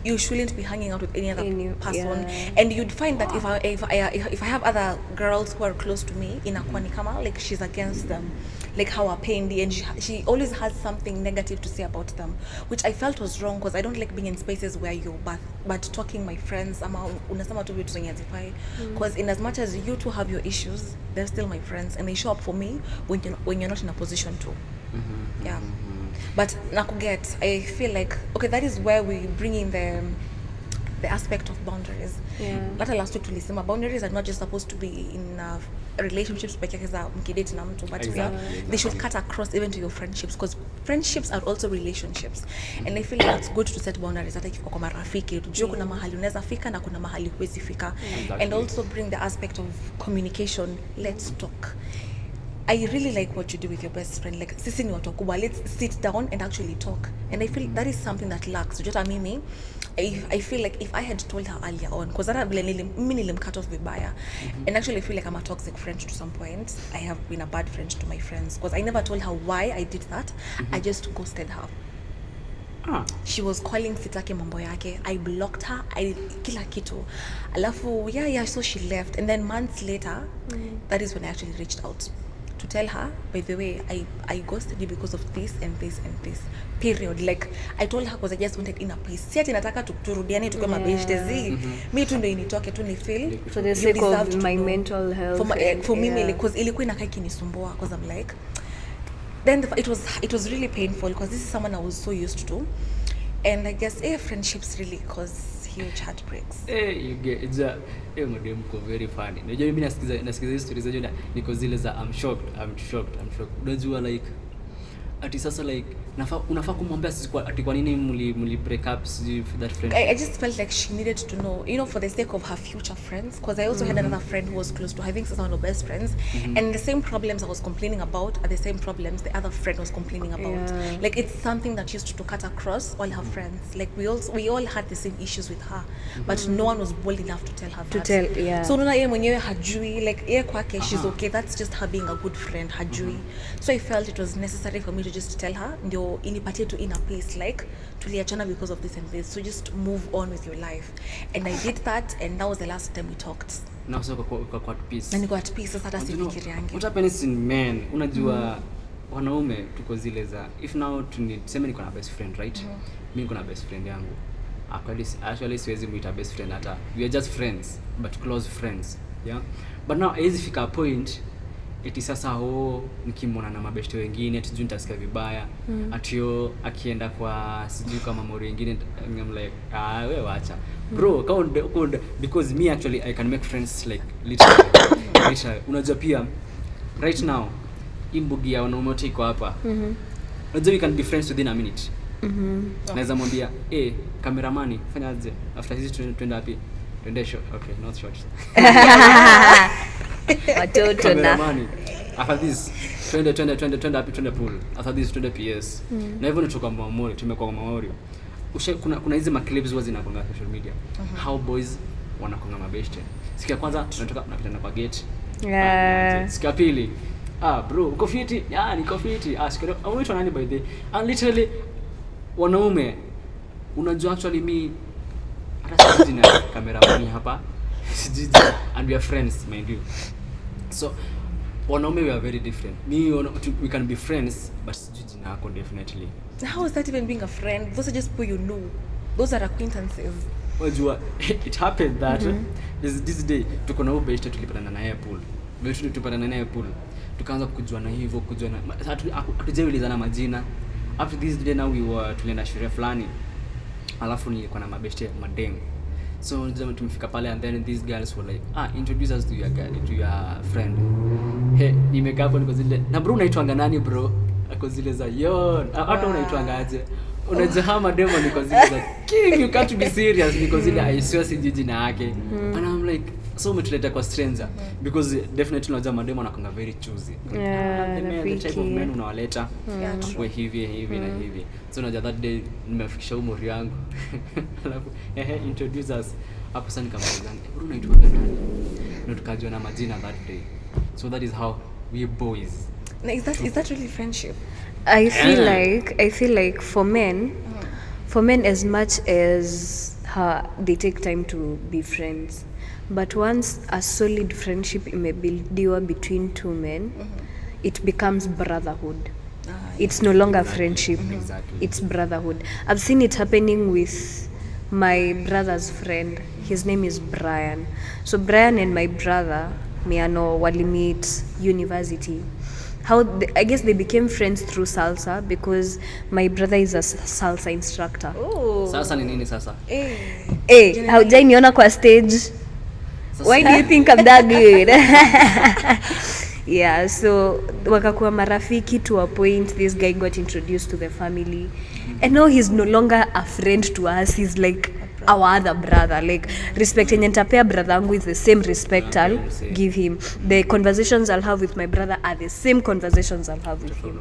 you shouldn't be hanging out with any other person. And you'd find that if I have other girls who are close to me inakuwa ni kama like she's against them, like how hapendi, and she always has something negative to say about them, which I felt was wrong because I don't like being in spaces where you're but talking my friends ama unasema tu vitu zenye hazifai, because in as much as you two have your issues they're still my friends and they show up for me when you're not in a position to. Yeah. But nakuget, I feel like okay, that is where we bring in the aspect of boundaries. That last week tulisema boundaries are not just supposed to be in relationships peke yake za mkidate na mtu, but they should cut across even to your friendships, because friendships are also relationships. And I feel like it's good to set boundaries hata ikifika kwa marafiki tujue kuna mahali unaweza fika na kuna mahali huwezi fika. And also bring the aspect of communication. Let's talk. I really like what you do with your best friend. Like sisi ni watu wakubwa, let's sit down and actually talk. And I feel that is something that lacks. Unajua mimi I feel like if I had told her earlier on, because hata vile mimi nilimcut off vibaya, and actually I feel like I'm a toxic friend to some point. I have been a bad friend to my friends because I never told her why I did that. I just ghosted her. She was calling sitaki mambo yake. I blocked her. Kila kitu. Alafu so she left, and then months later that is when I actually reached out to tell her, by the way, I ghosted you because of this and this and this. Period. Like I told her because I just wanted inner peace. Si ati nataka turudiane tukue mabeshtezi. Mimi tu ndio initoke tu ni feel for the sake of my mental health. For me because ilikuwa inakaa kinisumbua because I'm like then it was really painful because this is someone I was so used to, and I guess friendships really cause huge heartbreaks. You get it's a madem ko very funny. Unajua mimi nasikiza stories zao niko zile za I'm shocked. Unajua like ati sasa like unafaa kumwambia sisi ati kwa nini muli break up with that friend. I just felt like she needed to know, you know, for the sake of her future friends, because I also had another friend who was close to her. I think she's one of her best friends, and the same problems I was complaining about are the same problems the other friend was complaining about. Like it's something that used to cut across all her friends. Like we all had the same issues with her, but no one was bold enough to tell her that. So unaona yeye mwenyewe hajui, like yeye kwake she's okay, that's just her being a good friend, hajui. So I felt it was necessary for me to just tell her ndio inipatie to inner peace, like tuliachana because of this and this, so just move on with your life. And I did that, and that was the last time we talked. Na sio kwa at peace. Na niko at peace sasa, hata sifikiri yangu. What happens in men, unajua wanaume tuko zile za if now tuseme niko na best friend, right? Mimi niko na best friend yangu. Actually siwezi muita best friend, hata we are just friends, but close friends, yeah. But now hizi fika a point eti sasa nikimwona na mabeshte wengine tujui nitasikia vibaya, atio akienda kwa sijui kama mori wengine, I'm like wewe wacha bro, count because me actually I can make friends like literally. Unajua pia right now imbugi ya wanaume wote iko hapa, unajua we can be friends within a minute. Naweza mwambia cameraman fanya aje after hizi twende wapi, twende show, okay not short watoto na after this twende happy, twende pool, after this twende PS. Na hivyo nitoka Mamori, tumekuwa Mamori. Kuna hizo clips huwa zinakonga social media, how boys wanakonga mabeshte. Siku ya kwanza tunatoka tunapita kwa gate, siku ya pili bro uko fiti, niko fiti, siku ya unaitwa nani by the, and literally wanaume, unajua actually me hata sisi na cameraman hapa and we are friends mind you. So wanaume we are very different. We can be friends but jina yako definitely. How is that even being a friend? Those are just people you know. Those are acquaintances. Wajua it happened that this day tuko na ubeshte tulipatana naye pool. Vile tulipatana naye pool. Tukaanza kujuana hivyo hatujaulizana majina. After this day now tulienda shule fulani. Alafu nilikuwa na mabeshte madeng. So tumefika pale and then these girls were like, introduce us to your friend. Hey, nimekaa hapo niko zile. Na bro unaitwanga nani bro? Ako zile za yo. Hata unaitwanga aje? Unajahama demo niko zile za king, you can't be serious niko zile I swear si jina yake. And I'm like so umetuleta kwa stranger because definitely unajua mademo anakonga very choosy. The type of men unawaleta kwa hivi na hivi. So unajua that day nimefikisha umri yangu. Alafu introduce us. Hapo sasa nikamwambia bro unaitwa nani? Na tukajua na majina that day. So that is how we boys. Now, is that really friendship? I feel like for men as much as they take time to be friends, but once a solid friendship imebuildiwa between two men, it becomes brotherhood. It's no longer friendship. Exactly. It's brotherhood. I've seen it happening with my brother's friend. His name is Brian. So Brian and my brother Miano wali meet university. I guess they became friends through salsa because my brother is a salsa instructor. Oh. Sasa ni nini sasa? Haujai niona kwa stage. Why do you think I'm that good? Yeah, so wakakuwa marafiki to a point. This guy got introduced to the family. And now he's no longer a friend to us. He's like our other brother. Like respect yenye nitapea brother yangu is the same respect I'll give him. The conversations I'll have with my brother are the same conversations I'll have with him.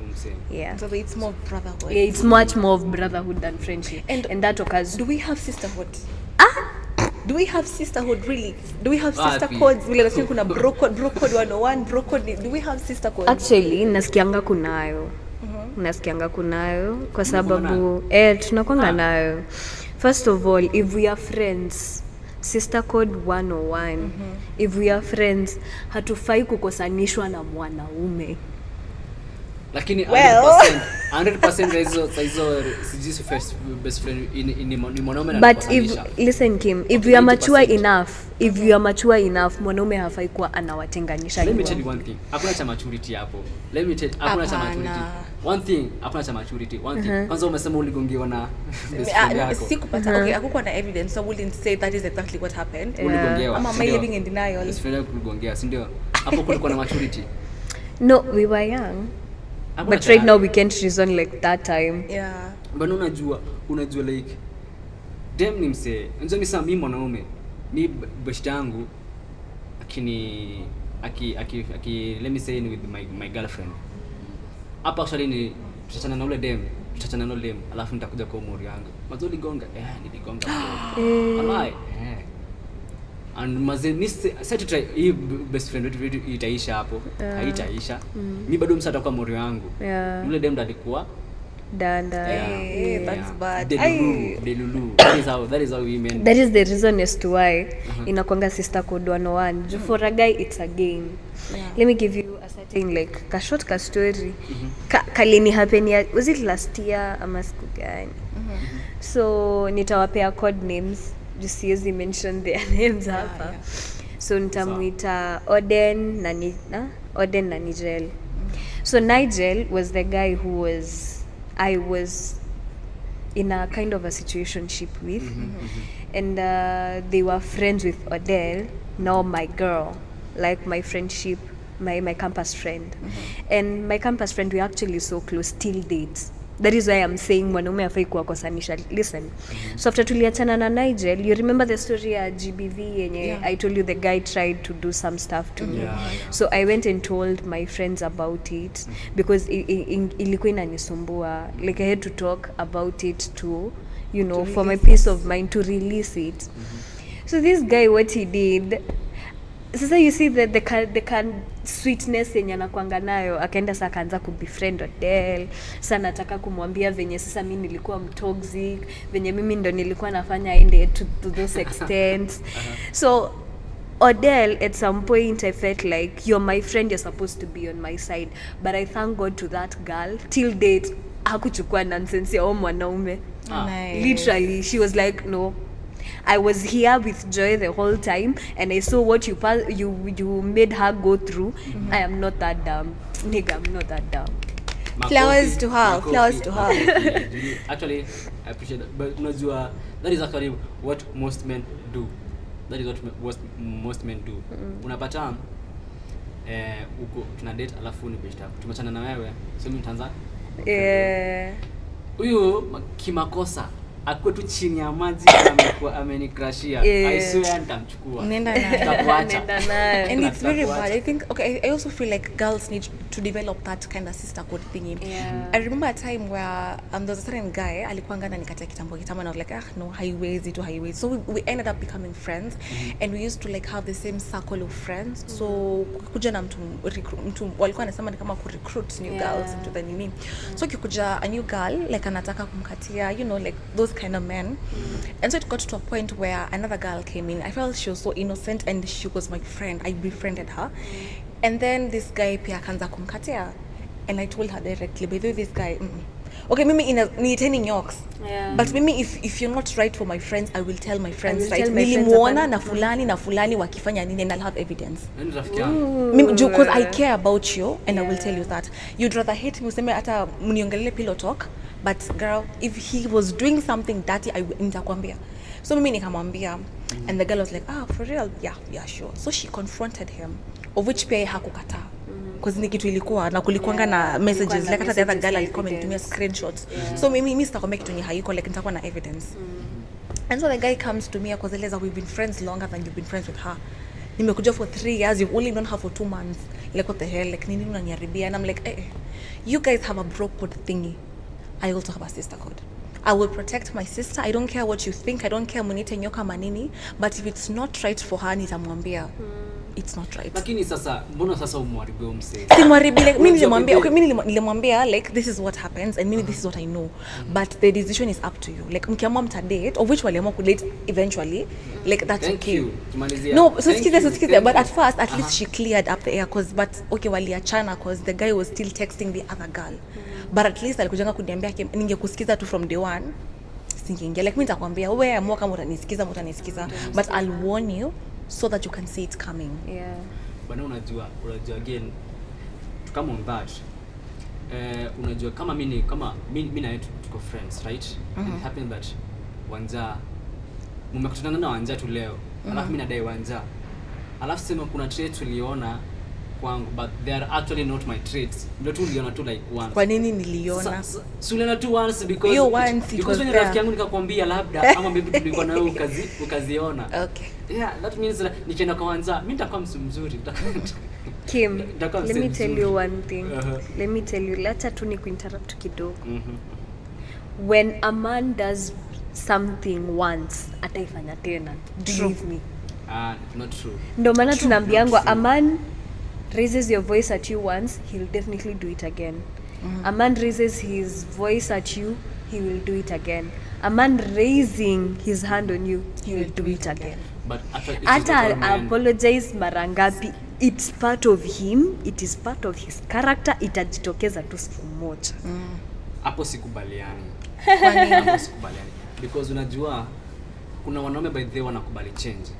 Yeah. So it's more brotherhood. Yeah, it's much more of brotherhood than friendship. And that occurs. Do we have sisterhood? Do we have sisterhood really? Do we have sister codes? Vile nasema kuna bro code 101, bro code. Do we have sister codes? Actually, nasikianga kunayo. Nasikianga kunayo kwa sababu tunakwanga nayo. First of all, if we are friends, sister code 101. If we are friends, hatufai kukosanishwa na mwanaume. Lakini 100% hizo sijisi first best friend ni mwanaume na but listen Kim, if you are mature enough, mwanaume hafai kuwa anawatenganisha. Let me tell you one thing, hakuna cha maturity hapo. Hakuna cha maturity. One thing, hakuna cha maturity. One thing, kwanza umesema uligongewa na best friend yako. Sikupata. Okay, hakukuwa na evidence, so I wouldn't say that is exactly what happened. Uligongewa. Am I living in denial? Best friend yako uligongea, si ndio? Hapo kulikuwa na maturity. No, we were young. But right now we can't reason like that time. Yeah. But unajua like dem ni mse. Unajua mimi mwanaume. Mi best yangu let me say with my girlfriend. Hapa actually ni tutachana na ule dem, alafu nitakuja kwa umri yangu. Mazoli gonga. Niligonga. Alai. And sasa try hii best friend wetu itaisha hapo. Haitaisha. Mimi bado msata kwa moyo wangu. Yule dem alikuwa danda. That's bad. Delulu. That is how we men. That is the reason as to why inakwanga sister code 101. For a guy it's a game. Let me give you a certain like a short story. Kalini happen was it last year ama siku gani? So nitawapea code names. Just siwezi mention their names hapa. So nitamuita Oden na Nigel. So Nigel was the guy who I was in a kind of a situationship with. And they were friends with Odell, now my girl, like my friendship, my campus friend. And my campus friend, we actually so close, till date. That is why I'm saying mwanaume hafai kuwakosanisha. Listen. So after tuliachana na Nigel, you remember the story ya GBV yenye I told you the guy tried to do some stuff to me. So I went and told my friends about it because ilikuwa inanisumbua. Like I had to talk about it to for my peace of mind, to release it. So this guy, what he did, sasa you see the sweetness yenye anakuanga nayo, akaenda sasa akaanza kubefriend Odell. Sasa nataka kumwambia venye sasa mimi nilikuwa mtoxic, venye mimi ndo nilikuwa nafanya aende to those extents. So Odell, at some point I felt like you're my friend, you're supposed to be on my side, but I thank God to that girl till date hakuchukua nonsense ya mwanaume. Nice. Literally she was like, no, I was here with Joy the whole time and I saw what you made her go through. I am not that dumb, nigga, I'm not that dumb. Flowers to her, flowers to her. Actually, I appreciate that. But unajua, that is actually what most men do. That is what most men do. Unapata uko tuna date alafu ni best up. Tumechana na wewe, so mimi nitaanza. Huyo kimakosa akwe tu chini ya maji amekuwa amenikrashia. I swear nitamchukua. Nenda naye. And it's very bad. I think I also feel like girls need to develop that kind of sisterhood thingy. Yeah. I remember a time where there was a certain guy alikuanga na nikatia kitambo and I was like, no, highways. So we ended up becoming friends, and we used to like have the same circle of friends. So kuja na mtu walikuwa anasema ni kama ku recruit new girls into the nini. So kikuja a new girl like anataka kumkatia, you know, like those kind of men. And so it got to a point where another girl came in. I felt she was so innocent and she was my friend. I befriended her. And then this guy pia akaanza kumkatia, and I told her directly, by the way, this guy okay, mimi niiteni nyoks. But mimi if you're not right for my friends, I will tell my friends, right? Nilimuona na fulani wakifanya nini, and I'll have evidence. Because I care about you, and I will tell you that. You'd rather hate me useme hata mniongelele pillow talk, but girl, if he was doing something dirty, nitakwambia. So mimi nikamwambia, and the girl was like, for real? Yeah, sure. So she confronted him, of which pia hakukataa. Because ni kitu ilikuwa na kulikuanga na messages like hata the other girl alikuwa amenitumia screenshots. So mimi sitakwambia kitu ni haiko, like nitakuwa na evidence. And so the guy comes to me akaeleza, we've been friends longer than you've been friends with her. Nimekuja for 3 years, you've only known her for 2 months. Like what the hell, like nini unaniharibia? And I'm like, you guys have a bro code thingy. I also have a sister code. I will protect my sister. I don't care what you think. I don't care munite nyoka manini. But if it's not right for her, nitamwambia. It's not right. Lakini sasa mbona sasa umwaribe umse? Simwaribi, like mimi nilimwambia, okay, mimi nilimwambia like this is what happens and maybe this is what I know. But the decision is up to you. Like mkiamua mtadate, of which waliamua kudate eventually, like that's Thank okay. You. Tumalizia. No, so sikiza, but at first at least she cleared up the air but okay, waliachana cause the guy was still texting the other girl. But at least alikujanga kuniambia ningekusikiza tu from day one. Singeingia, like mimi nitakwambia wewe amua kama utanisikiza but I'll warn you so that you can see it coming. Yeah. Bana unajua again to come on that. Unajua kama mimi na yetu tuko friends, right? It happened that Wanja mmekutana na Wanja tu leo. Alafu mimi nadai Wanja. Alafu sema kuna traits uliona kwangu, but they are actually not my traits. Ndio tu uliona tu like once. Kwa nini niliona? Si uliona tu once because you once because when rafiki yangu nikakwambia labda ama maybe tulikuwa nawe ukaziona. Okay. Yeah, that means nikienda kwa Wanja mimi nitakuwa mzuri. Kim, let me tell you one thing. Let me tell you, lacha tu ni kuinterrupt kidogo. When a man does something once, ataifanya tena. Believe me. Not true. Ndio maana tunaambiangwa a man raises your voice at you once, he'll definitely do it again. A man raises his voice at you, he will do it again. A man raising his hand on you, he will do it again. But Ata apologize mara ngapi, it's part of him, it is part of his character, itajitokeza tu siku moja. Hapo sikubaliani. Kwa nini? Hapo sikubaliani. Because unajua kuna wanaume by the way wanakubali change.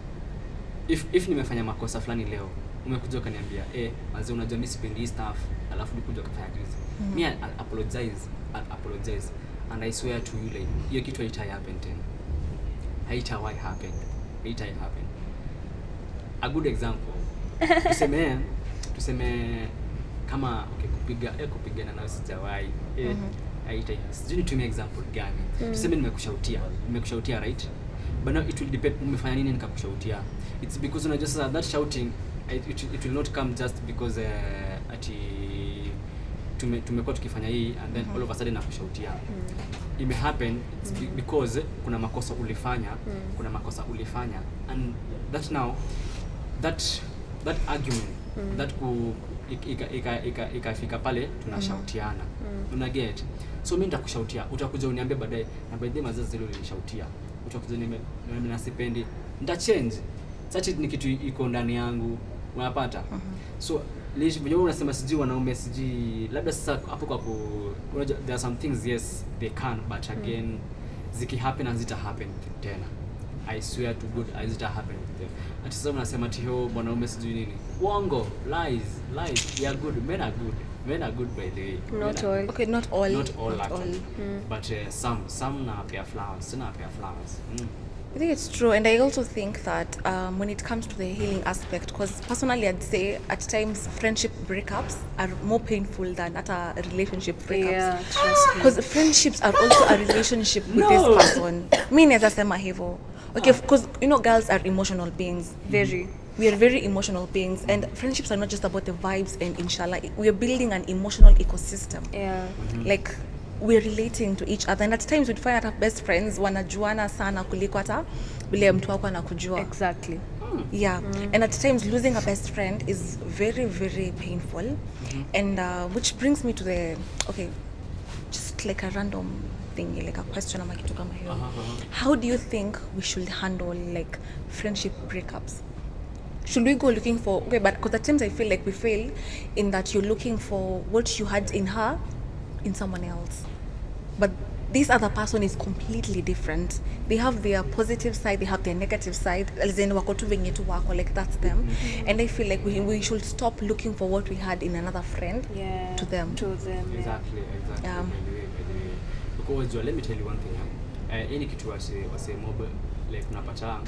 If nimefanya makosa fulani leo, umekuja ukaniambia manze unajua mimi sipendi hii stuff, alafu nikuja kufanya juzi. Me I'll apologize and I swear to you like hiyo kitu haitai happen tena. Haitawahi happen. A good example. Tuseme kama okay kupigana na sijawahi. Haitai. Sijui nitumie example gani. Tuseme nimekushautia right? But now it will depend umefanya nini nikakushautia. It's because unajua sasa that shouting it will not come just because tumekuwa tukifanya hii and then all of a sudden nakushautia. It may happen because kuna makosa ulifanya and that now that argument that ikafika pale tunashautiana. Una get? So mimi nitakushautia, utakuja uniambie baadaye na baadaye mazazi zile ulinishautia. Utakuja niambie nasipendi, nita change. such ni kitu iko ndani yangu, unapata. So vile unasema siji wanaume siji, labda sasa hapo kwa there are some things yes they can, but again ziki happen and zita happen tena. I swear to God zita happen tena. Ati sasa unasema tio wanaume siji nini, uongo, lies. They are good, men are good by the way. Not all. Okay, not all. Not all actually. But some na pair flowers, I think it's true, and I also think that when it comes to the healing aspect, because personally I'd say at times friendship breakups are more painful than at a relationship breakups. Yeah, trust me. Because friendships are also a relationship with this person. Mi naeza sema hivyo. Okay, because you know girls are emotional beings. Very. We are very emotional beings, and friendships are not just about the vibes and inshallah. We are building an emotional ecosystem. Yeah. Like we're relating to each other, and at times we'd find that our best friends wanajuana sana kuliko hata vile mtu wako anakujua. Exactly. Yeah. And at times losing a best friend is very, very painful. And which brings me to the, okay, just like a random thing, like a question ama kitu kama hiyo. How do you think we should handle like friendship breakups? Should we go looking for, okay, but because at times I feel like we fail in that you're looking for what you had in her in someone else, but this other person is completely different. They have their positive side, they have their negative side, as in wako tu venye tu wako, like that's them. And I feel like we should stop looking for what we had in another friend to them. Exactly. Yeah. By the way. Because let me tell you one thing. Any kitu wase mob like unapata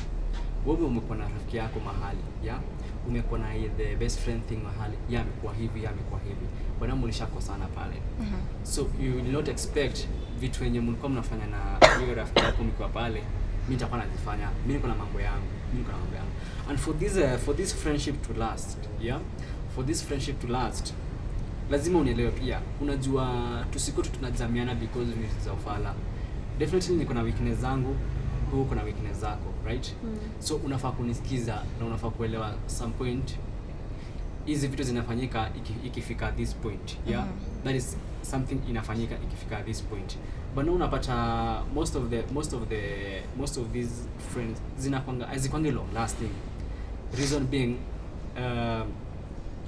wewe umekuwa na rafiki yako mahali, yeah? Umekuwa na the best friend thing mahali, yeah, amekuwa hivi. Bwana mlishakosana pale. So you will not expect vitu wenye mlikuwa mnafanya na hiyo rafiki yako mkiwa pale, mimi nitakuwa najifanya, mimi niko na mambo yangu. And for this friendship to last, yeah? For this friendship to last, lazima unielewe pia. Unajua tusikote tunajamiana because we za ufala. Definitely niko na weakness zangu, wewe uko na weakness zako, right? So unafaa kunisikiza na unafaa kuelewa some point hizi vitu zinafanyika ikifika this point, yeah? That is something inafanyika ikifika this point. But now unapata most of these friends hazikwangi long lasting. Reason being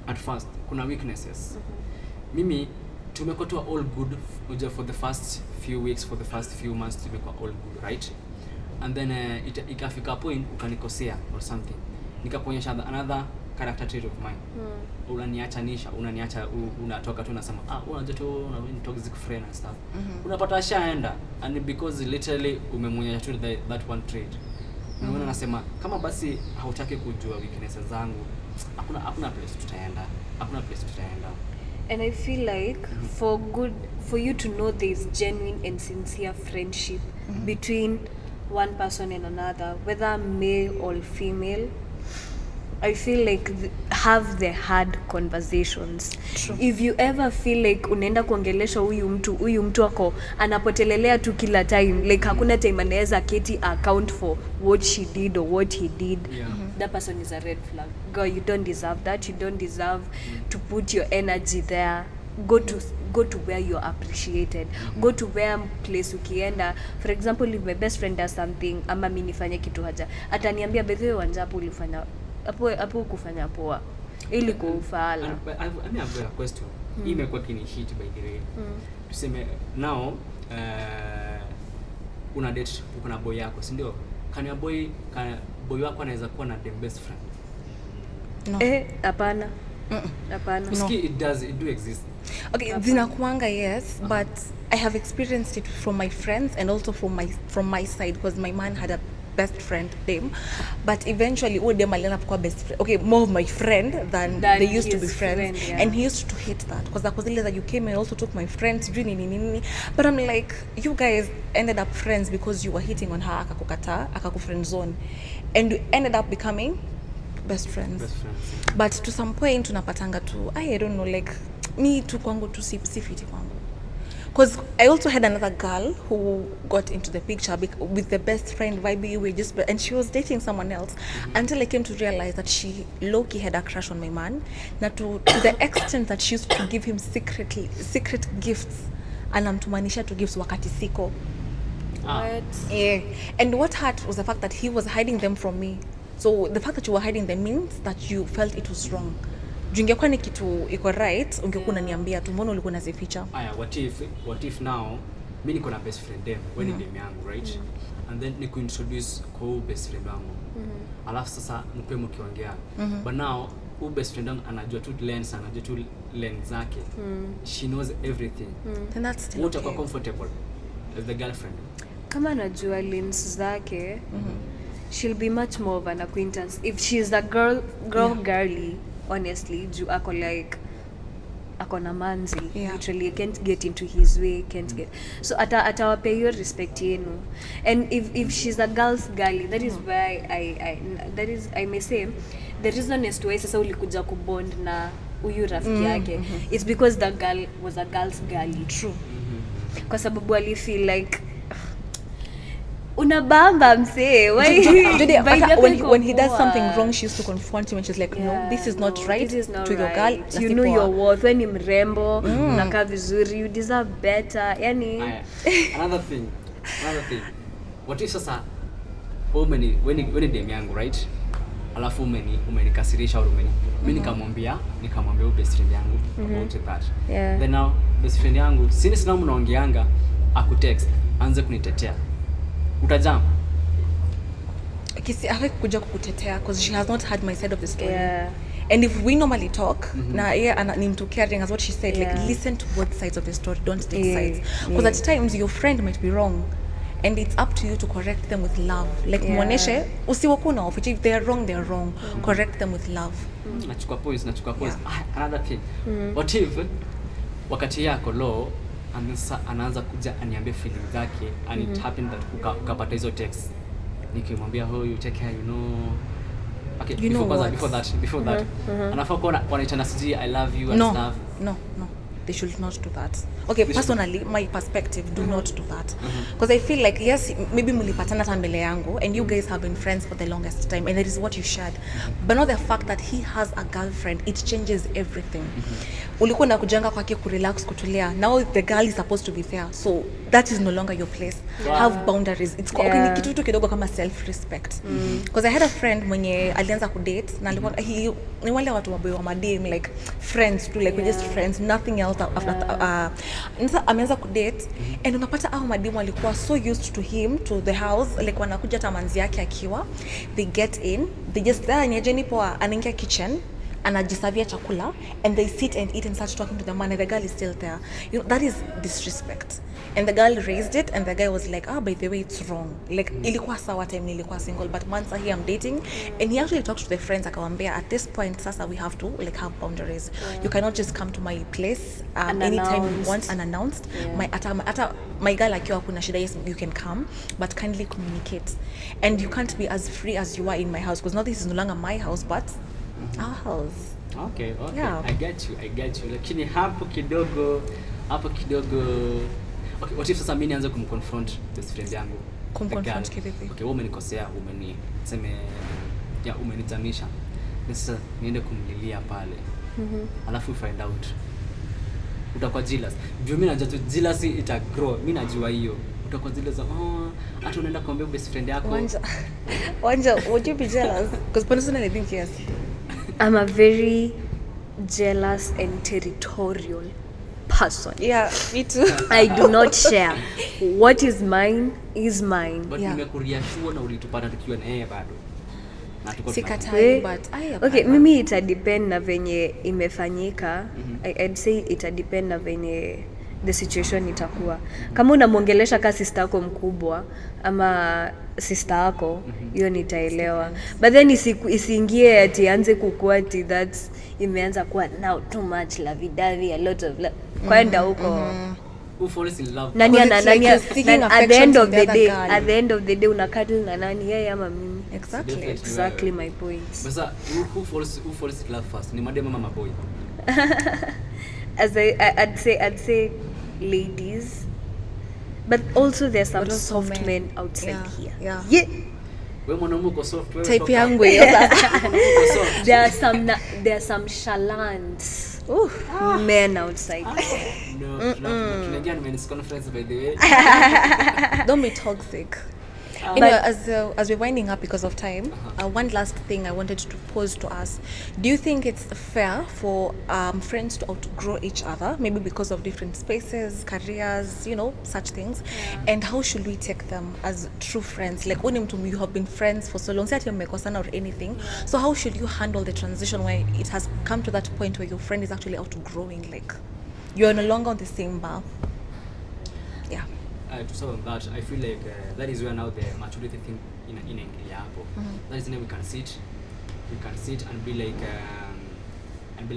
at first kuna weaknesses. Mimi tumekuwa all good for the first few weeks, for the first few months tumekuwa all good, right? And then ikafika point ukanikosea or something, nikakuonyesha another character trait of mine. Unaniacha unatoka tu unasema unajua tu una toxic friend and stuff. Unapata shaenda, and because literally umemwonyesha tu that one trait. Unaona nasema kama basi hautaki kujua weaknesses zangu, hakuna place tutaenda. And I feel like for you to know there is genuine and sincere friendship between one person and another, whether male or female, I feel like have the hard conversations. True. If you ever feel like unaenda kuongelesha huyu mtu wako anapotelelea tu kila time, like hakuna time anaweza keti account for what she did or what he did, that person is a red flag. Girl, you don't deserve that. You don't deserve to put your energy there. Go to where you're appreciated. Go to where place ukienda. For example, if my best friend does something ama mimi nifanye kitu haja, ataniambia bedhe wanja hapo ulifanya hapo kufanya poa ili kuufala. I mean, I've got a question. Hii imekuwa kini hit by the way. Tuseme now una date uko na boy yako, si ndio? Kana boy wako anaweza kuwa na the best friend? No. Hapana. Hapana. No. It do exist. Okay, zinakuanga yes, but I have experienced it from my friends and also from my side, because my man had a best friend them, but eventually all them alienda kuwa best friend. Okay, more of my friend than they used to be friends, yeah. And he used to hate that because that you came and also took my friends, but I'm like, you guys ended up friends because you were hitting on her, akakukata, akakufriend zone, and you ended up becoming best friends. But to some point tunapatanga tu, I don't know, like me tu kwangu tu si fiti kwangu. Because I also had another girl who got into the picture with the best friend vibe, and she was dating someone else until I came to realize that she low-key had a crush on my man. Now to the extent that she used to give him secret gifts, anamtumanisha to gifts wakati siko. What? Yeah. And what hurt was the fact that he was hiding them from me. So the fact that you were hiding them means that you felt it was wrong. Juu ingekuwa ni kitu iko right, ungekuwa unaniambia tu, mbona ulikuwa unazificha? Aya, what if now mimi niko na best friend dem, wewe ni dem yangu, right? And then niku introduce kwa huyu best friend wangu. Alafu sasa mkwe mkiongea. But now huyu best friend wangu anajua tu lens zake. She knows everything. Then that's still Wote okay. kwa comfortable as the girlfriend. Kama anajua lens zake, she'll be much more of an acquaintance. If she's a girly, honestly, juu ako like ako na manzi, literally can't get into his way, can't get, so atawapea hiyo respect yenu. And if she's a girl's girly, that is why I may say the reason is to why sasa ulikuja kubond na huyu rafiki yake, it's because the girl was a girl's girly. True. Kwa sababu ali feel like unabamba msee, why when he does something wrong, she used to confront him and she's like, no, this is not right, this is not to your right. girl. You know your worth, when ni mrembo, unakaa vizuri, you deserve better. Yani Another thing. What if sasa when dem yangu, right? Alafu umenikasirisha au mimi nikamwambia huyu best friend yangu about that. Then now best friend yangu since now mnaongeanga akutext anze kunitetea. Utajam. Kisi haki kuja kukutetea because she has not heard my side of the story. And if we normally talk, na ni mtu caring, as what she said, like listen to both sides of the story, don't take sides. Because at times your friend might be wrong. And it's up to you to correct them with love. Like muoneshe, usiwakuwa na ofichi. If they are wrong, correct them with love. Nachukua points. Another thing. What if wakati yako low anaanza kuja aniambie feeling zake and it happened that ukapata hizo text. Nikimwambia you take care, you know. Okay, before that. Anafaa kuwa wanaitana siji I love you and stuff. No. They should not do that. Okay, personally, my perspective, do not do that. Because I feel like, yes, maybe mulipatana tambele yangu and you guys have been friends for the longest time and that is what you shared. But not the fact that he has a girlfriend, it changes everything. Ulikuwa na kujanga kwake kurelax kutulia. Now the girl is supposed to be there. So that is no longer your place. Have boundaries. It's okay, kitu tu kidogo kama self-respect. Because I had a friend mwenye alianza kudate na alikuwa ni wale watu waboy wa madem, like friends too, like we're just friends, nothing else after ameanza kudate and unapata hao madem walikuwa so used to him, to the house, like wanakuja tamanzi yake akiwa, they get in, they just nyejeni poa, anaingia kitchen, anajisavia chakula and they sit and eat and start talking to the man and the girl is still there. You know, that is disrespect. And the girl raised it and the guy was like, by the way, it's wrong. Like ilikuwa sawa time nilikuwa single, but once here I'm dating, and he actually talked to the friends akawambia, at this point sasa we have to like have boundaries. You cannot just come to my place anytime you want unannounced. My girl akiwa kuna shida, yes, you can come, but kindly communicate. And you can't be as free as you are in my house, because now this is no longer my house but our house. Okay. Yeah. I get you. Lakini hapo kidogo. Okay, what if sasa mimi nianze kumconfront best friend yangu? Kumconfront kivipi? Okay, wewe umenikosea, umenitamisha. Sasa niende kumlilia pale. Alafu find out. Utakuwa jealous. Juu mimi najua tu jealousy ita grow. Mimi najua hiyo. Utakuwa jealous, hata unaenda kuambia best friend yako. Wanja, would you be jealous? Because personally I think yes. I'm a very jealous and territorial person. Yeah, me too. I do not share. What is mine is mine. But nimekureassure na ulitupata tukiwa na yeye bado. Na tuko sikatai, but okay, mimi ita depend na venye imefanyika. I'd say ita depend na venye the situation itakuwa. Kama unamwongelesha ka sister yako mkubwa ama sister yako, hiyo nitaelewa. But then isiingie ati anze kukuati that imeanza kuwa now too much lavidavi, a lot of kwenda huko. Who falls in love? Nani at the end of the day unakadil na nani, yeye ama mimi? Exactly my point. Sasa who falls in love first? Ni madem ama maboy? As I'd say ladies, but also there's some soft men outside here. Yeah. Wewe mwanaume uko soft, wewe type yangu hiyo sasa. There are some chalants. Men outside. No, tunaingia men's conference by the way. Don't be toxic. Anyway, as we're winding up because of time, one last thing I wanted to pose to us: do you think it's fair for friends to outgrow each other, maybe because of different spaces, careers, such things? And how should we take them as true friends? Like, when you have been friends for so long, say at your mekosana or anything. So how should you handle the transition where it has come to that point where your friend is actually outgrowing, like you're no longer on the same bar? Yeah. To solve that, I feel like that is where now the maturity thing inaingilia hapo. That is when we can sit and be like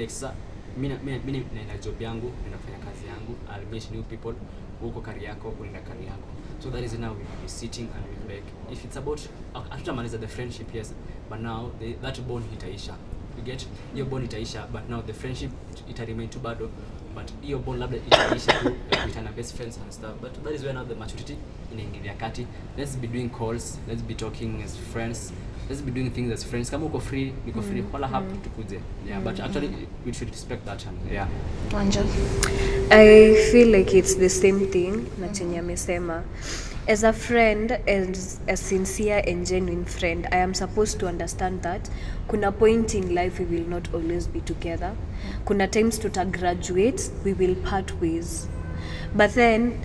sasa mimi na job yangu, ninafanya kazi yangu, I'll meet new people, uko career yako, unaenda career yako. So that is now we be sitting and we like, if it's about hatutamaliza the friendship, yes, but now that bond itaisha. You get your bond itaisha, but now the friendship ita remain too bado, but your bond labda itaisha tu with our best friends and stuff. But that is where now the maturity inaingilia kati. Let's be doing calls, let's be talking as friends, let's be doing things as friends. Kama uko free, niko free, hola hapo tukuje. Yeah, but actually we should respect that and yeah. Wanja. I feel like it's the same thing na chenye amesema. As a friend, as a sincere and genuine friend, I am supposed to understand that kuna point in life we will not always be together. Kuna times graduate, we will part ways. But then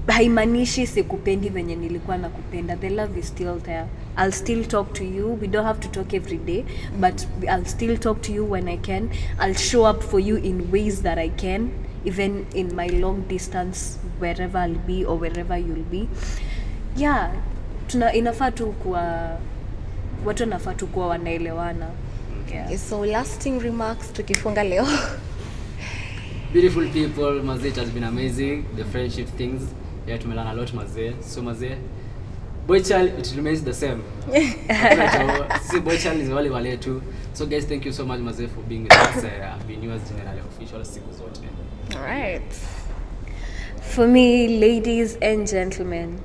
haimanishi sikupendi venye nilikuwa nakupenda. The love is still there. I'll still talk to you. We don't have to talk every day, but I'll still talk to you when I can. I'll show up for you in ways that I can, even in my long distance, wherever I'll be or wherever you'll be. Yeah, inafaa tu kuwa watu wanafaa tu kuwa wanaelewana. Yeah. Okay, so lasting remarks tukifunga leo. Beautiful people, mazee, it has been amazing. The friendship things, yeah, tumelearn a lot mazee. So mazee, boy child, it remains the same. See, boy child is wale too. So guys, thank you so much mazee for being with us. I've been yours generally official siku zote. All right. For me, ladies and gentlemen,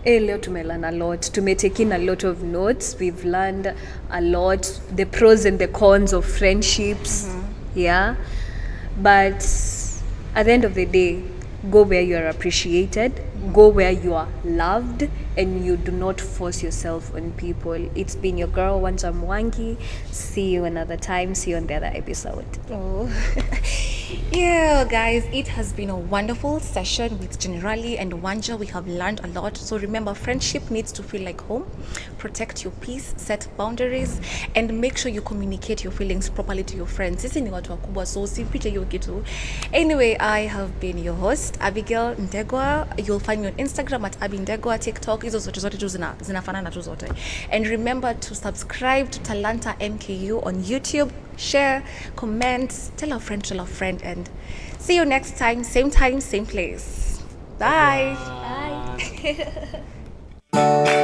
leo tumelearn a lot. Tumetaken a lot of notes. We've learned a lot, the pros and the cons of friendships. Yeah. But at the end of the day, go where you are appreciated, go where you are loved, and you do not force yourself on people. It's been your girl, Wanja Mwangi. See you another time. See you on the other episode. Oh. Yeah, guys, it has been a wonderful session with Generali and Wanja. We have learned a lot. So remember, friendship needs to feel like home. Protect your peace, set boundaries, and make sure you communicate your feelings properly to your friends. Sisi ni watu wakubwa, so usipite hiyo kitu. Anyway, I have been your host, Abigail Ndegwa. You'll find me on Instagram at Abi Ndegwa, TikTok. Hizo zote tu zinafanana tu zote. And remember to subscribe to Talanta MKU on YouTube. Share, comment, tell a friend, and see you next time, same place. Bye. Bye.